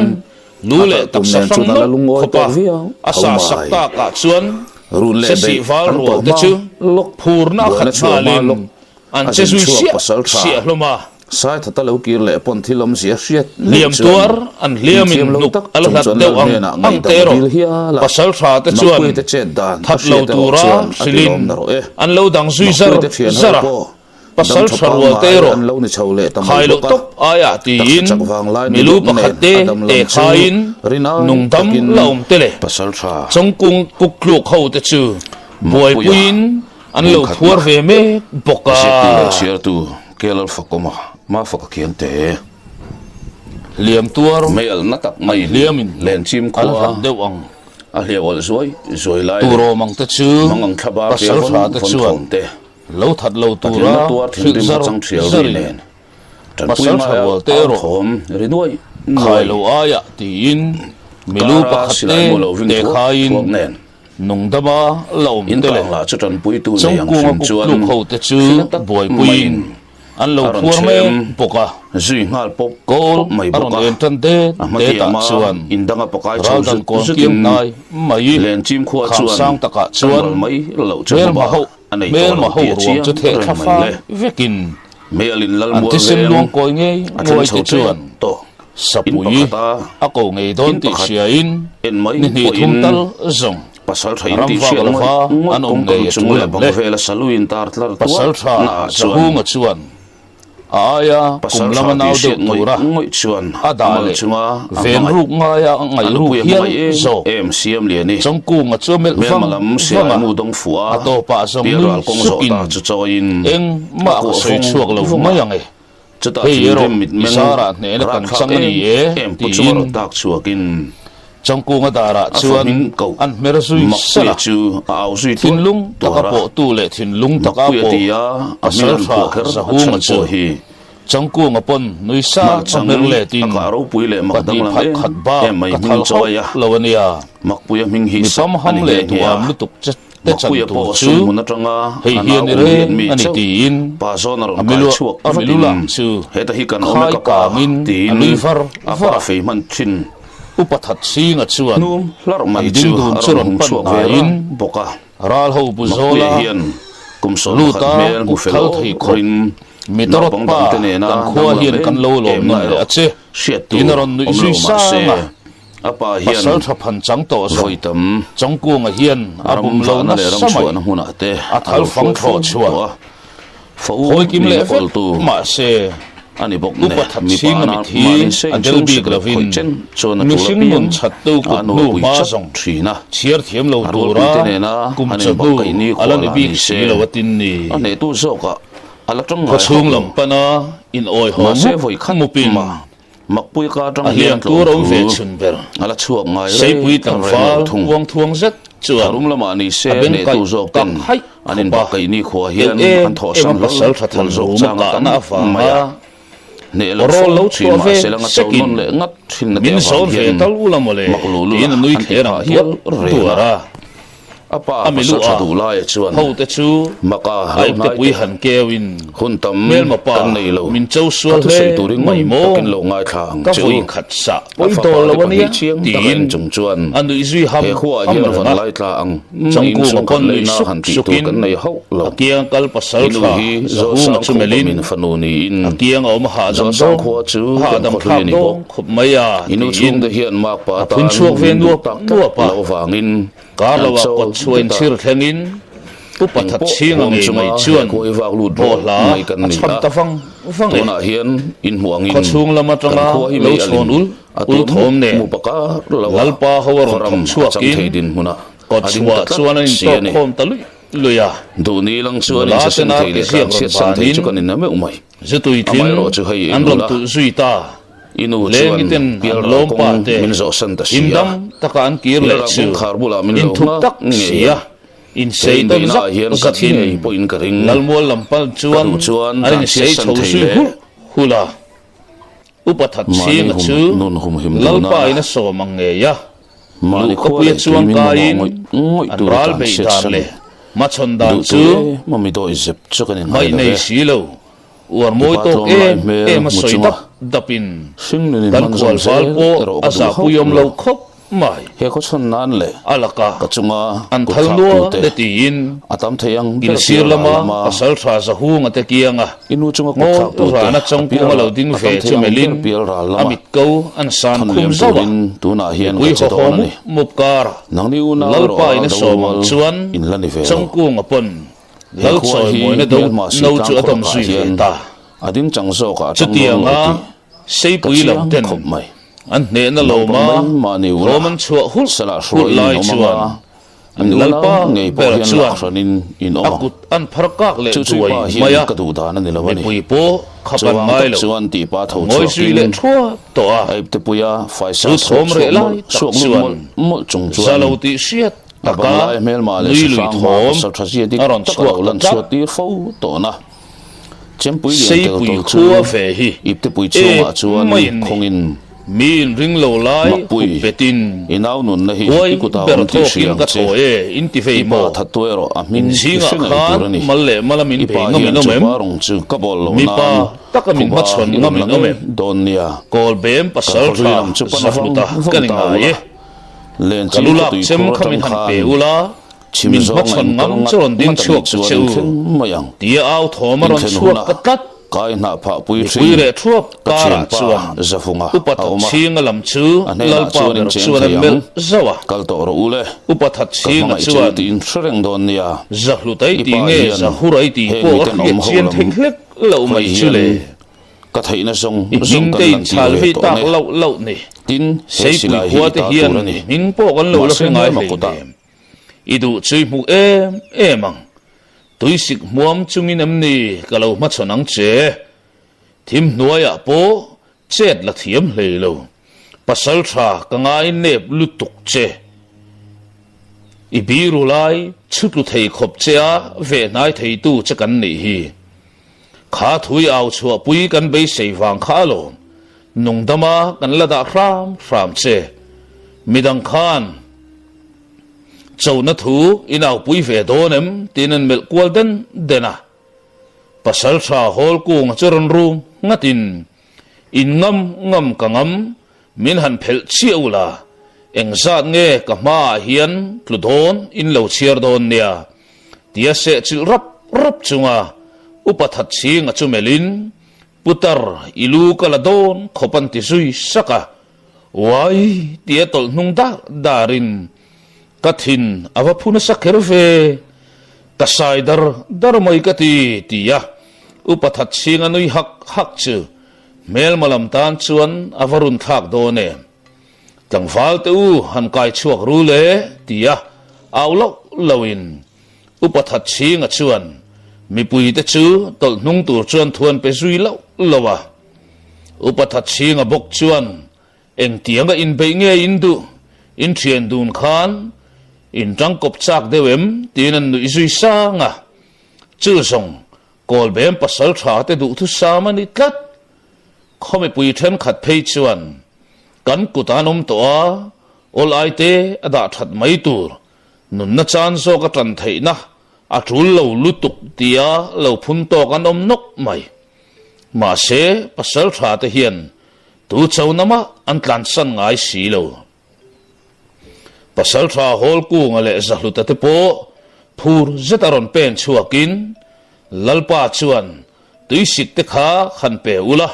lule ata tak tum sa nen chu sang na la lungoi khopa tor viau asa Thau mai. sakta ka chuan run le se be si val an ro to te ma chu lok phur na Buan khat na chuak ma halin lok. an A che sin sui chuak sia pasal tha. sia hloma sai thata lo kir le pon thilom sia hriat liam tuar an liam in nuk al hat deuh ang tero pasal tha te chuan te che dan that lo tura silin an lo dang sui zar zara pasal tharwa tero an lo ni chole tam khai lo top aya ti in milu pakhat te te khain nung dam laum tele pasal tha chongkung kukluk ho te chu boy puin an lo thuar ve me boka share tu kelal fakoma ma fakakian te liam tuar mail na tak mai liamin len chim al hat kho deuh ang a hliawal zoi lai turo mang te chu mangang thaba pe pasal tha te chuan te lo that lo tura tura tuar thil rim chang thial ri nen tan Pasal pui thawal te ro. khom rinoi khai lo aya ti in milu pakhat te khain nen nung dama laum in tele tang la chu tan pui tu le chong yang kung chim ku chuan kluk ho te chu boy puin an lo Aron thuar me chem. boka zui ngal pop kol mai aron boka en tan te te ta chuan indanga pakai radan chu kol kiam nai mai len chim khuwa khang chuan sang taka chuan mai lo chu mel ma ho anei mel ma ho ruam chu the thafa vekin melin lal an mo ti sem luang koi nge ngoi te chuan to sapui a ko ngei don ti sia in en mai ni ni thum tal zong pasal thain Ram ti va sia kal va, an om nei chung le tu bang le. vela saluin tar tlar pasal tha zahunga chuan aya pasal kum lama naw de tura ngoi chuan ada le chunga ven ruk nga ya ngai ru hial zo em siam le ni chongku nga chu mel mel fang malam sia fanga mu dong fuwa ato pa zong bial nu al kong zo sukin ta chu choin eng ma ko soi chuak lo mai ang e chata Hei thil ero, rem mit men isara ne na kan rak chang khak ani e, em ti puchuma ro in. tak chuakin chongku nga dara chuan min kau an mer sui mak sala chu au sui thin lung taka po tu le thin lung taka po tia pasal amilan tha po kher zahunga chu hi chongku nga pon nui sa chang mer le tin akaro pui le mak pati dang lang phat khat ba em mai kathal min choya lawania mak puya ming hi mi pam ham le tuam lu tuk chat te chan puya tu po chu sum mun atanga hei hian ni re ani ti in pa zo na ron amilu kai chuak amilu lang chu heta hi kan khai ome ka pa kamin tin anui var apa fe man thin upathat singa chuan nu lar mai An ding chu dun chu aron ron hung pan chuak na ve in. boka ral ho bu puya zola hian kum so Luta, khat mel mu fel thal thei khop. rin mi torot pa kan khua hian kan lo lom na le ache in ron nui sui sa nga apa pasal hian tha phan chang to zo voitam chongku nga hian abum lo na le ram samai chuan huna te a thal fang tho chua fo hoi kim le fol tu ma se ani bok ne upa that mi singa mi thi adel bi gravin mi sing mun chat tu ku nu ma zong thina chiar thiam lo Arul tura pute ne na, kum ani chabu bakai ni alan khwala bi ni si se. lo watin ni ane tu zo ka ala tong ko chung lam pana in oi ho ma se voi khan mu pin ma makpui ka tang a hian tu ro ve chun ber ala chuak ngai sei pui tang fal thung wang thuang zet chuan arum lama ni se Aben ne kai tu zo kak ten hai anin khopa. bakai ni khwa hian e an tho sam pasal tha than zo ma ka na fa maya ne lo Ro lo thi chua ma ve se la nga sekin. chon le ngat thin na min sol ve tal u lam le maklulu in nui an khe ram ti hial pa hial tuara apa Amilu sa a. du lai chuan ho te chu maka ai lo te nai pui han kewin hun tam mel ma pa kan nei lo min chau sual tu he sei tu ring mai mo takin lo ngai thang ka chu voi khat sa poi to lo ni chiang tin takin chung chuan anu izui ham he khuwa hian van lai tla ang changku ma pon le ni na suk han ti tu sukin kan nei ho lo akiang kal pasal inu tha hi zo zo na sang chu melin min fanuni in akiang om ha zo dam sang do khuwa chu ha kan dam khot khap ni do bo khup maya inu chung de hian mak pa ta phun chuak ve nuap nuap pa. lo wangin kar lo wa ko chuin thir thlengin pupa that chinga nge mai chuan ko iwak lut bo la mai kan ni cham ta fang fang e tuna hian in huangin ko chung lama tanga lo chon ul thom ne mu paka lalpa hawaron thom chuak in theidin huna ko chua chuan in to khom talui luya du ni lang chuan in sa na theile siam kan ron san thei panin chu kan in na me umai zutui Amai thin ro chu hei an ron ula. tu zui ta inu leng chuan iten pial an lom pa te min zo san ta sia himdam taka an kir le chu kharbula min in lo thuk tak sia in sei ton zak zatin po in karing lalmual lampal chuan aring sei chho su hula upathat ching chu lalpa ina so mange ya lu kapuya chuang kain an ral be dar le machon dan chu mami do izep chukanin mai nei silo war moi to e ma soi dapin dan kwal fal po asa puyom lo khop mai he ko chon nan le alaka kachunga an thalno de tin atam thayang in sirlama asal tha za hunga te kianga inu chunga ko ngo tu rana chong pu malo ding ve chumelin amit ko an san khum zawa tu na hian ui ka ho chon hom ni mupkar nang ni una lalpa ina so mang chuan in lani ve chong ku ngapon lal choi moi na do no chu atom sui ve ta adin changso ka chutianga sei pui lam ten mai an ne na lo ma roman chua hul sala hul lai chuan an lalpa ngei po per hian chuan lakhranin in o akut an pharakak le chu chuai pa maya hian ka du da na ni lawani pui po khapan ngai lo chuan ti pa tho ngoi sui le thua to a ai te puya faisa chu thom re lai tak chuak chuan mo chung chuan zalo ti siat taka taka mel ma le lui lui thom sa thasi dik aron chuak lan tak chuat tir fo to na chem pui sei lian pui te khua ve hi ip te pui chunga chuan khongin min ring lo lai pui betin inau nun na hi hoi ku ta ber on ti tho kin siang ka che thoe in ti fei mo mo tha toero a min singa khan malle malamin pe ngamin omem rong chu ka bol lo mi pa takamin machon ngamin omem don nia kol bem pasal tha zafluta kaninga ye len chi kalulak chem khamin han pe ula min machon ngam chon din chuak cheu mayang tia au thomaron chuak katat kai na pha pui pui re thuap kara chuan zafunga upathat chinga lam chu lalpa ber chuan mel zawa kal to ro ule upathat chinga chuan tin threng don nia zahlu tai ti nge zahurai ti po ke chian thenglek lo mai chule ka thaina song jing te in chal hi tak lo ni tin sei pui khua te hian min po kan lo la ngai le idu chui mu emang tuisik muam chungin amni kalau ma chonang che thim nuaya po chet la thiam leilo pasal tha kangai nep lutuk che ibiru lai chutlu thei khop chea ve nai thei tu chakan ni hi kha thui au chua pui kan bei seiwang kha lo nungdama kan la da ram che midang khan châu na thu inau pui ve donem tinan mel kwalden dena pasal tha hol kung charon rum ngatin in ngam kangam min han phel chiula engzat nge ka ma hian tludon in lo chiar don nia tia se chil rap chunga upathat ching achumelin putar ilu kaladon khopan ti sui saka wai tia tol nung darin kathin ava phuna sakher ve kasai dar mai kati tia upathat chinga nui hak chu mel malam tan chuan avarun thak do ne tlangwal te u han kai chuak ru le tia aulo lawin upathat chinga chuan mi pui te chu tol nung tur chuan thuan pe zui lawa upathat chinga bok chuan eng tianga in be nge indu in thian dun khan in trăng cop chak dewem tinan nu izui sanga chu song kol bem pasal tha te du thu samani kat khome pui them khat phei chuan kan kutanom to a ol ai te ada that mai tur nun na chan so ka tran thei na a thul lo lutuk tia lo phun to kan om nok mai ma se pasal tha te hian tu chawnama an tlan san ngai si lo pasal tha hol ku ngale zahluta te po phur zetaron pen chuakin lalpa chuan tuisik te kha khan pe ula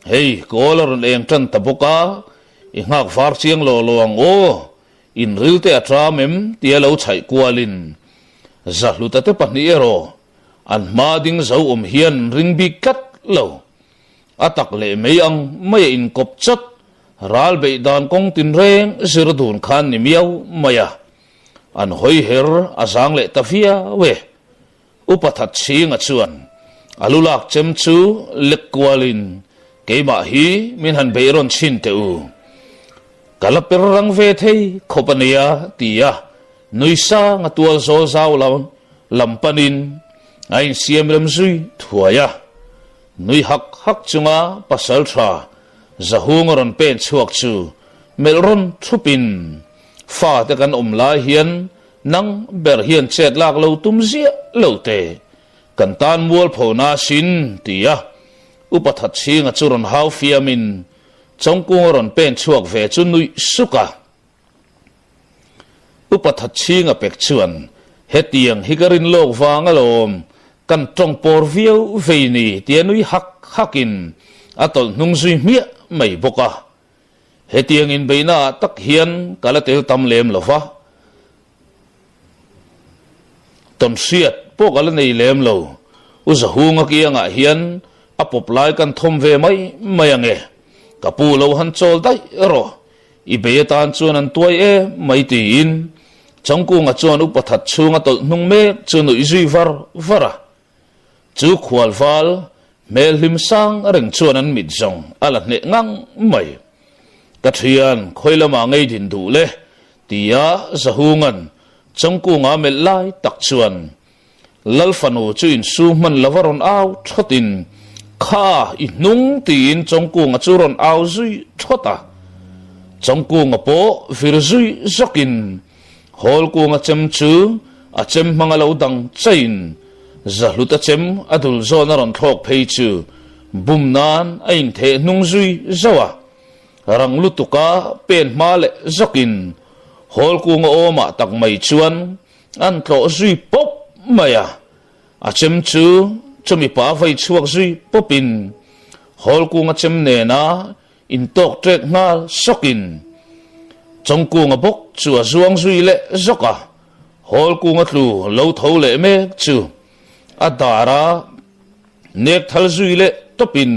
hei kolaron eng tan taboka i ngak var chiang lo loang o in rilte atra mem tia lo chai kwalin zahluta te pani ero an mading zau hian ringbi kat lo atak le meyang mai in kop chat ral be dan kong tin reng sirdun khan ni miau maya an hoi her azang le tafia we upathat chinga chuan alulak chem chu lekwalin keima hi min han beiron chin te u kalaper rang ve thei khopania tia nui sa nga tual sol sao lam panin ain siam lam zui thuaya nui hak chunga pasal tha zahung ron pen chuak chu melron thupin fa te kan lai hian nang ber hian chet lak lo tum zia lo te kan tan mual phona sin tia upathat singa churon hau fiamin chongkung ron pen chuak ve chu nui suka upathat singa pek chuan hetiang hikarin lok wanga lom kan trong por viau veini tianui hakin atol nung zui mia mai boka hetiang in beina tak hian kalatel tam lem lova ton siat pokal nei lem lo uzahunga kianga hian apoplai kan thom ve mai ange kapu lo han chol dai ro ibetan chuan an tuai e mai tin chongkunga chuan upathat chunga tol nung me chunu izui vara chu khwal val mel him sang reng chuan an mit zong ala ne ngang mai kathian khoilama ngei din du le tia zahungan chongkunga mel lai tak chuan lalfanu chuin su man lavaron aw thotin kha I nung tin chongkunga churon aw zui thota chongkunga po virzui zokin holkunga chem chu a chem mangalo dang chain zahluta chem adul zona ron thok phei chu bumnan ain the nung zui zawa rang lutuka pen male zokin holkunga oma tak mai chuan an tlo zui pop maya a chem chu chumi pa vai chuak zui popin holkunga chem ne na in tok trek ngal sokin chongkunga bok chu a zuang zui le zoka holkunga tlu lo tho le me chu adara nek thal zui le topin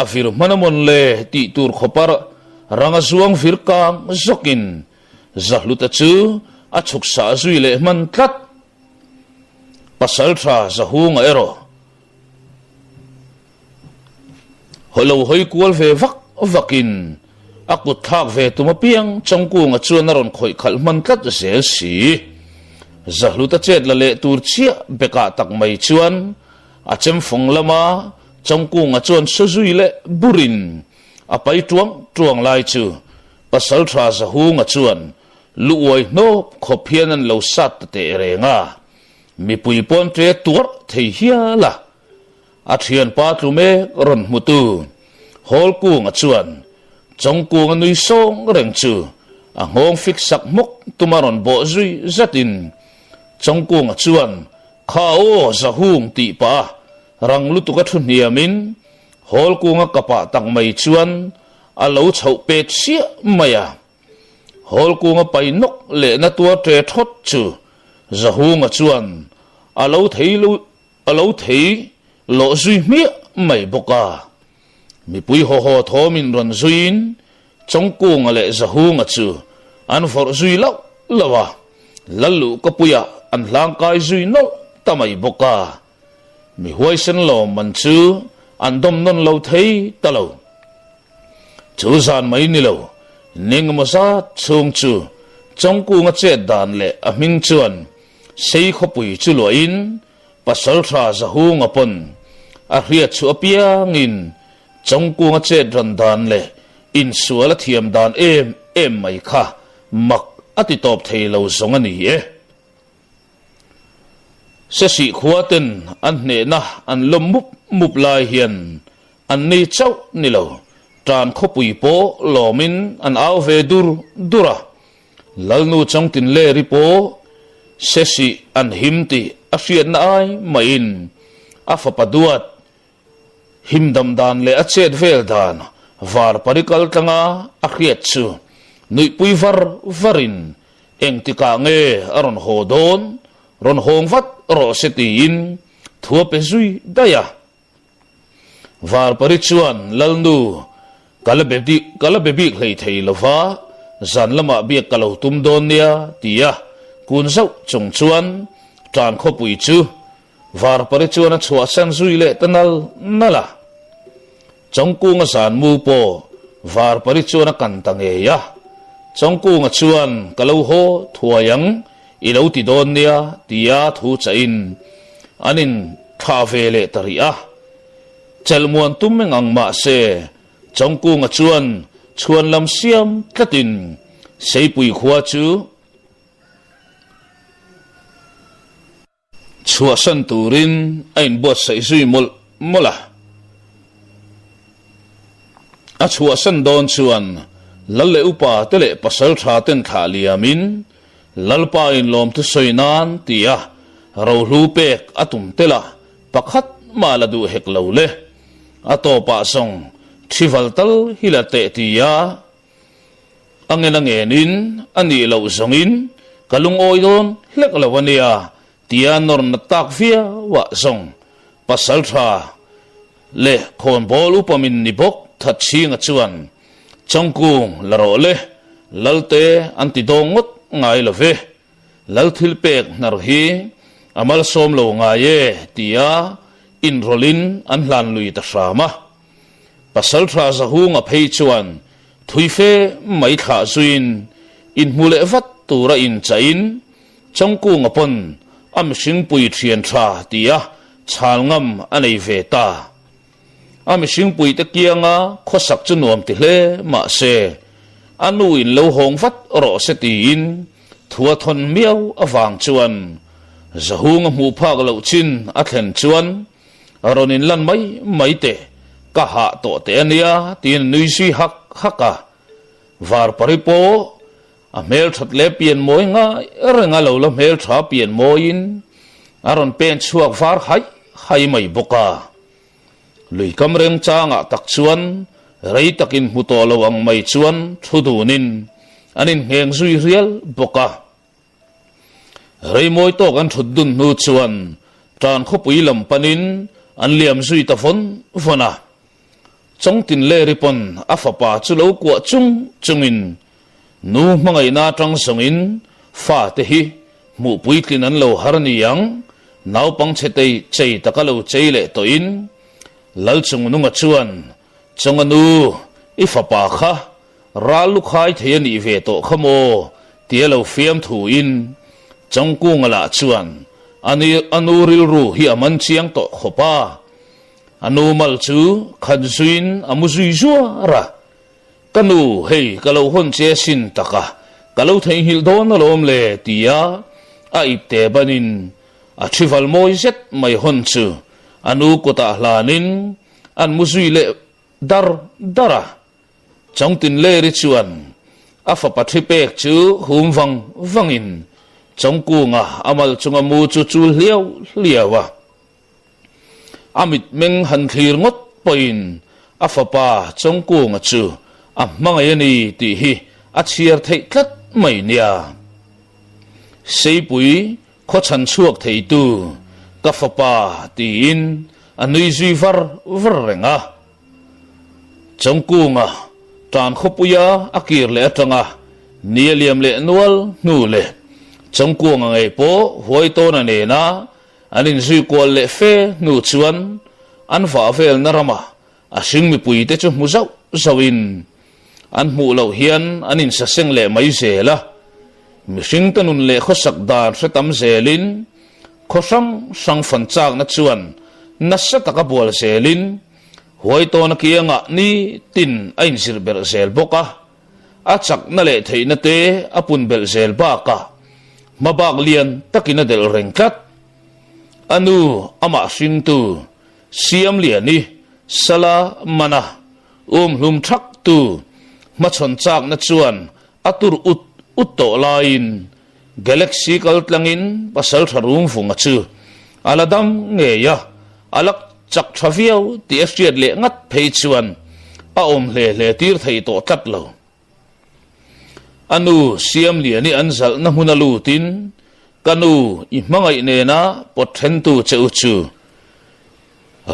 afir manamon le ti tur khopar ranga zuang firkang zokin zahluta chu a chuksa zui le man tlat pasal tha zahunga ero holo hoi kual ve vakin akut thak ve tumapiang chongkunga chuan ron khoi khal man tlat zel si zahluta chet la le tur chia beka tak mai chuan a chem phong lama chongkunga chuan suzui le burin apai tuang lai chu pasal tha zahunga chuan luoi no khopian an lo sat te renga mi pui pon tre tur thei hiala a thian pa tlume ron mutu holkunga chuan chongkunga nui song reng chu a ngong fik sak mok tumaron bo zui zatin chongkunga chuan kha o zahung ti pa rang lutuka thun hiamin holkunga kapa tak mai chuan a lo chho pet sia maya holkunga pai nok le na tua tre thot chu zahunga chuan a lo thei lo zui mi mai boka mi pui ho thomin ron zuin chongkunga le zahunga chu an for zui lawa lalu kapuya an hlang kai zui no tamai boka mi huai sen lo man chu an dom non lo thei talo chu zan mai ni lo ning ma sa chung chu chongkunga che dan le a ming chuan sei khopui chu lo in pasal tha zahunga pon a hria chu apiang in chongkunga che ran dan le in suala thiam dan em mai kha mak ati top thei lo zong ani e se si khuaten an ne na an lom mup lai hian an nei chau ni lo tran khopui po lomin an au ve dura lalnu chongtin le ri po se si an himti a fiat na ai main a fapaduat himdam dan le a chet vel dan var parikal tanga a khiat chu nui pui varin engtika nge aron hodon ron hongvat ro setiin thua pe zui daya var parichuan lalnu kalabebi hlei thei lova zan lama biak kalo tum don nia tia kun zau chung chuan tran khopui chu var parichuan a chua san zui le tanal nala chongkunga san mu po var parichuan a kan tange ya trong cu nga chuan kalau ho thuayang ilo ti don nia tia thu cha in anin tha vele taria chalmuan tumeng ang ma se trong cu nga chuan lam siam tlatin seipui khuwa chu chua san turin ain bot sai zui mola a chua san don chuan lalle upa tele pasal tha ten kha liamin lalpa in lom tu soinan tia ro hlu pek atum tela pakhat maladu hek lole ato pa song thivaltal hilate tia angenin ani lo zongin kalung oidon hlek lawania tia nor na tak via wa zong pasal tha le khon bol upamin nibok that chinga chuan chongkung laro le lalte antidongot ngai love lalthil pek nar hi amal som lo ngaye tia in rolin an hlan lui ta sama pasal tha zahung a phei chuan thuife mai kha zuin in mule vat tura in chain chongkung apon am sing pui thian tha tia chalngam anei ve ta am sing pui te kianga khosak chu nuam ti hle ma se anu in lo hong vat ro se ti in thua thon miau awang chuan zahung mu phak lo chin a thlen chuan ronin lan mai te ka ha to te ania tin nui si haka var paripo a mel that le pian moi nga renga lo lo mel tha pian moin aron pen chuak var hai mai boka lui kamreng changa tak chuan rei takin huto lo ang mai chuan thudunin anin heng zui rial boka rei moi to kan thudun nu chuan tran khopui lam panin an liam zui ta fona chong tin le ripon afapa chulo kwa chungin nu mangai na tang songin fa te hi mu puitlin an lo harni yang naw pang chetei chei takalo cheile to in lal chung nunga chuan chonganu ifapa kha ralu khai theyani ve to khamo tielo fiam thu in chongku ngala chuan ani anuril ru hi aman chiang to khopa anu mal chu khansuin amuzui zua ra kanu hei kalau hon che sin taka kalau thei hil don lom le tia a ipte banin a thival moi set mai hon chu anu kota hlanin an muzui le dara chongtin le ri chuan afa pathipek chu humwangin chongku nga amal chunga mu chu liawa amit meng han thlir ngot poin afapa chongku nga chu mangai ni ti hi a chiar thei tlat mai nia seipui kho chan chuak thei tu kafapa ti in anui zui var renga chongku nga tan khopuya akir le atanga nialiam le nual nu le chongku nga ngai po hoi to na ne na anin zui kwal le fe nu chuan an fa vel narama asing mi pui te chu mu zawin an mu lo hian anin sa seng le mai zela mi sing tanun le khosak dar se tam zelin khosang sang fan chak na chuan nasa taka bol zelin hoi to na kianga ni tin ain sir ber zel boka achak na le theina te apun bel zel ba ka mabak lian takina del rengkat anu ama sing tu siam liani sala mana lum thak tu machon chak na chuan atur ut to lain galaxy kaltlangin pasal tharum funga chu aladam nge ya alak chak thaviau ti astriat le ngat phei chuan a le tir thei to tat lo anu siam liani anzal na hunalu tin kanu i mangai ne na pothen tu cheu chu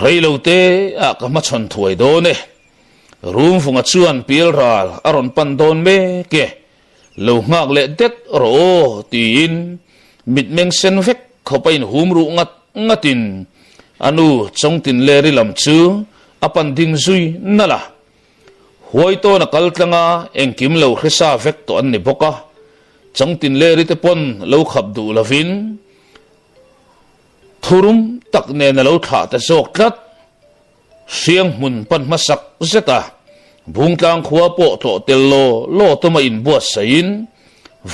reilo te a kama chon thuai do ne room funga chuan pil ral aron pan don me ke lo ngak le det ro tin mit meng sen vek khopain humru ngatin anu chongtin le ri lam chu apan ding zui nala huay to na kaltlanga engkim lo hrisa vek to an ni boka changtin le ri te pon lo khap du lavin thurum tak ne na lo tha ta sok tlat siang mun pan masak zeta bungtlang khuwa po to tel lo to ma in buat sain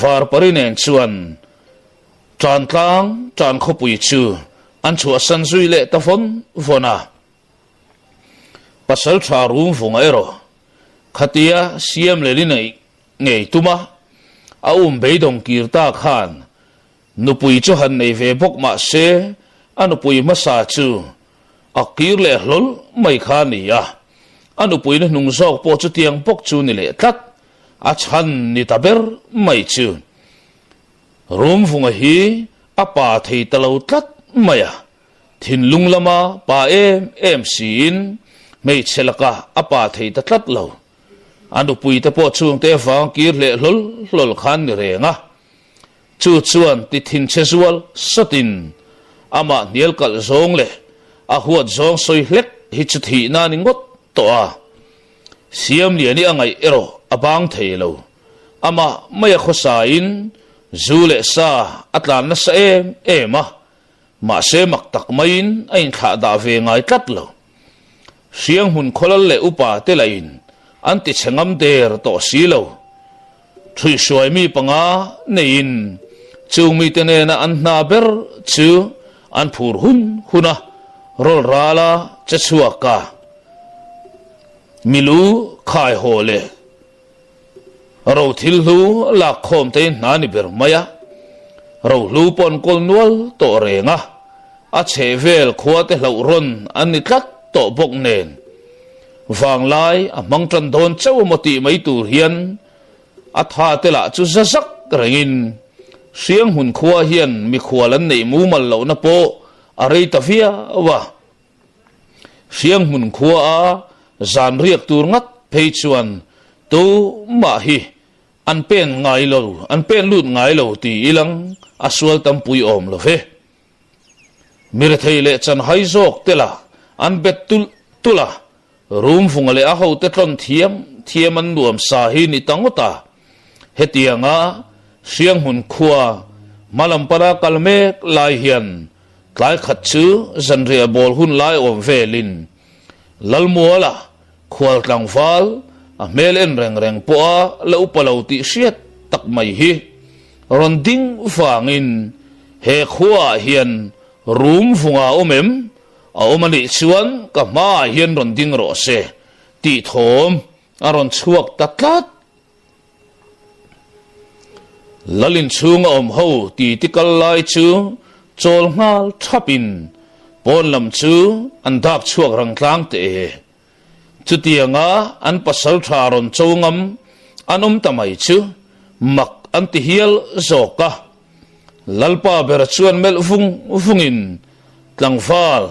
var parinen chuan tran tlang tran khopui chu an chu san zui le ta fon vona pasal tha rum funga ero khatia siam le ni nei ngei tuma a beidong kirta khan nupui chu han nei ve bok ma se anupui ma sa chu akir le hlol mai kha ni ya anupui na nung zok po chu tiang pok chu ni le tlat a chan ni taber mai chu rum funga hi apa thei talo tlat maya thin lung lama pa em sin mei chelaka apa thei ta tlat lo anupui te po chung te fang kir le hlol khan ni renga chu chuan ti thin chesual satin ama nial kal zong le a huat zong soi hlek hi chu thi na ni ngot to a siam liani angai ero abang theilo ama maya khosa in zule sa atlan na sa ema ma se mak tak main ain kha da ve ngai tlat lo siang hun kholal le upa te lain anti chengam der to silo thui shoi mi panga nein chung mi tene na an na ber chu an phur huna rol rala chachuaka milu khai hole ro thil lu la khom te nani ber maya ro lu pon kol nual to renga a chevel khuate hlo ron an ni tlat to bok nen vang lai a mangtran don chau moti mai tur hian a tha te la chu zasak rengin siang hun khuwa hian mi khwalan nei mu mal lo na po arei ta via wa siang hun khuwa a zan riak tur ngat phei chuan tu ma hi an pen ngai lo an pen lut ngai lo ti ilang aswal tampui om lo ve mir thei le chan hai zok tela an bet tula rum fungale a ho te tlon thiam an nuam sa hi ni tangota hetianga siang hun khuwa malam para kalme lai hian tlai khat chu zanria bol hun lai om velin lalmuala khwal tlangfal a mel en reng po a lo palo ti siat tak mai hi ronding fangin he khuwa hian rum funga omem a omani chuan ka ma hian ronding ro se ti thom aron chuak taklat lalin chung om ho ti tikal lai chu chol ngal thapin pon lam chu an dak chuak rang tlang te chu tianga an pasal tharon chongam anom tamai chu mak an ti hial zoka lalpa ber chuan mel fungin tlangfal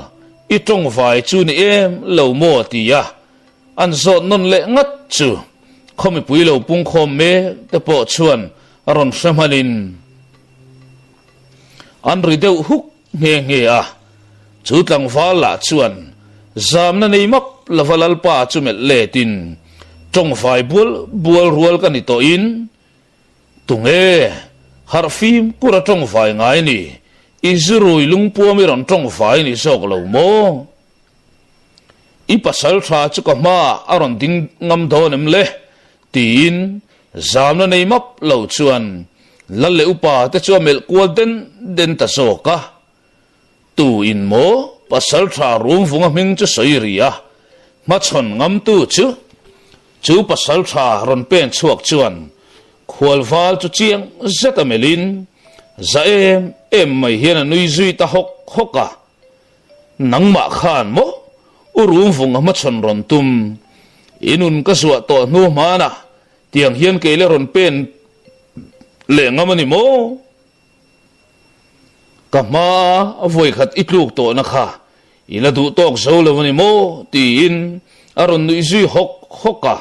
itong vai chu ni lo mo tia an zo non le ngat chu khomi pui lo pung khom me te po chuan aron shamanin an rideu huk nge a chu tlangfal la chuan zam na nei map lavalal pa chu met le tin tong vai bual rual kan to in tunge har phim pura tong vai ngai ni izrui lungpu mi ron tong vai ni sok lo mo i pasal tha chu ka ma aron ding ngam donem le tin zam na nei map lo chuan lalle upa te chu mel kwal den ta soka tu in mo pasal tha rum funga ming chu soiria ma chon ngam tu chu pasal tha ron pen chuak chuan khwalwal chu chiang zeta melin za em mai hian nui zui ta hoka nangma khan mo urum funga ma chon ron tum inun ka suwa to nu mana tiang hian ke le ron pen le ngamani mo kama voi khat itluk to na kha ila du tok zo lo ni mo tin aron nui zui hoka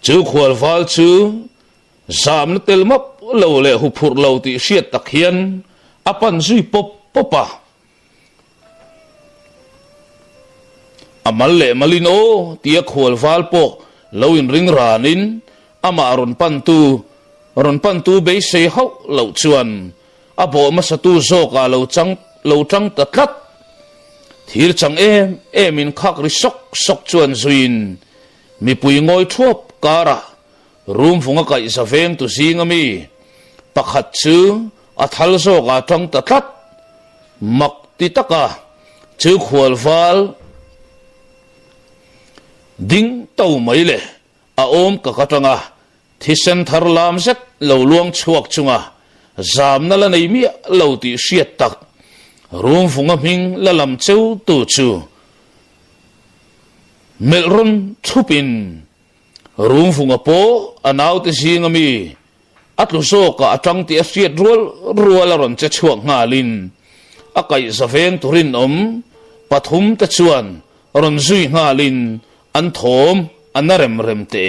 chu khwal fal chu zam na tel map lo le hu phur lo ti siat tak hian apan zui popa amal le malin o tia khol fal po lo in ring ranin ama ron pantu be sei ho lo chuan abo ma satu zo ka lo chang tatlat thir chang em in khak ri sok chuan zuin mi pui ngoi thuap kara room funga kai sa veng tu singami pakhat chu athal zo ka chang tatlat mak ti taka chu khol fal ding tau mai le a om ka katanga thisen thar lam set lo luang chuak chunga zam na la nei mi lo ti hriat tak room funga hming la lam cheu tu chu melron thupin room funga po anaw te singami atlu so ka atang ti hriat rual ron che chuak ngalin akai sa veng turin pathum ta chuan ron zui ngalin an thom anarem rem te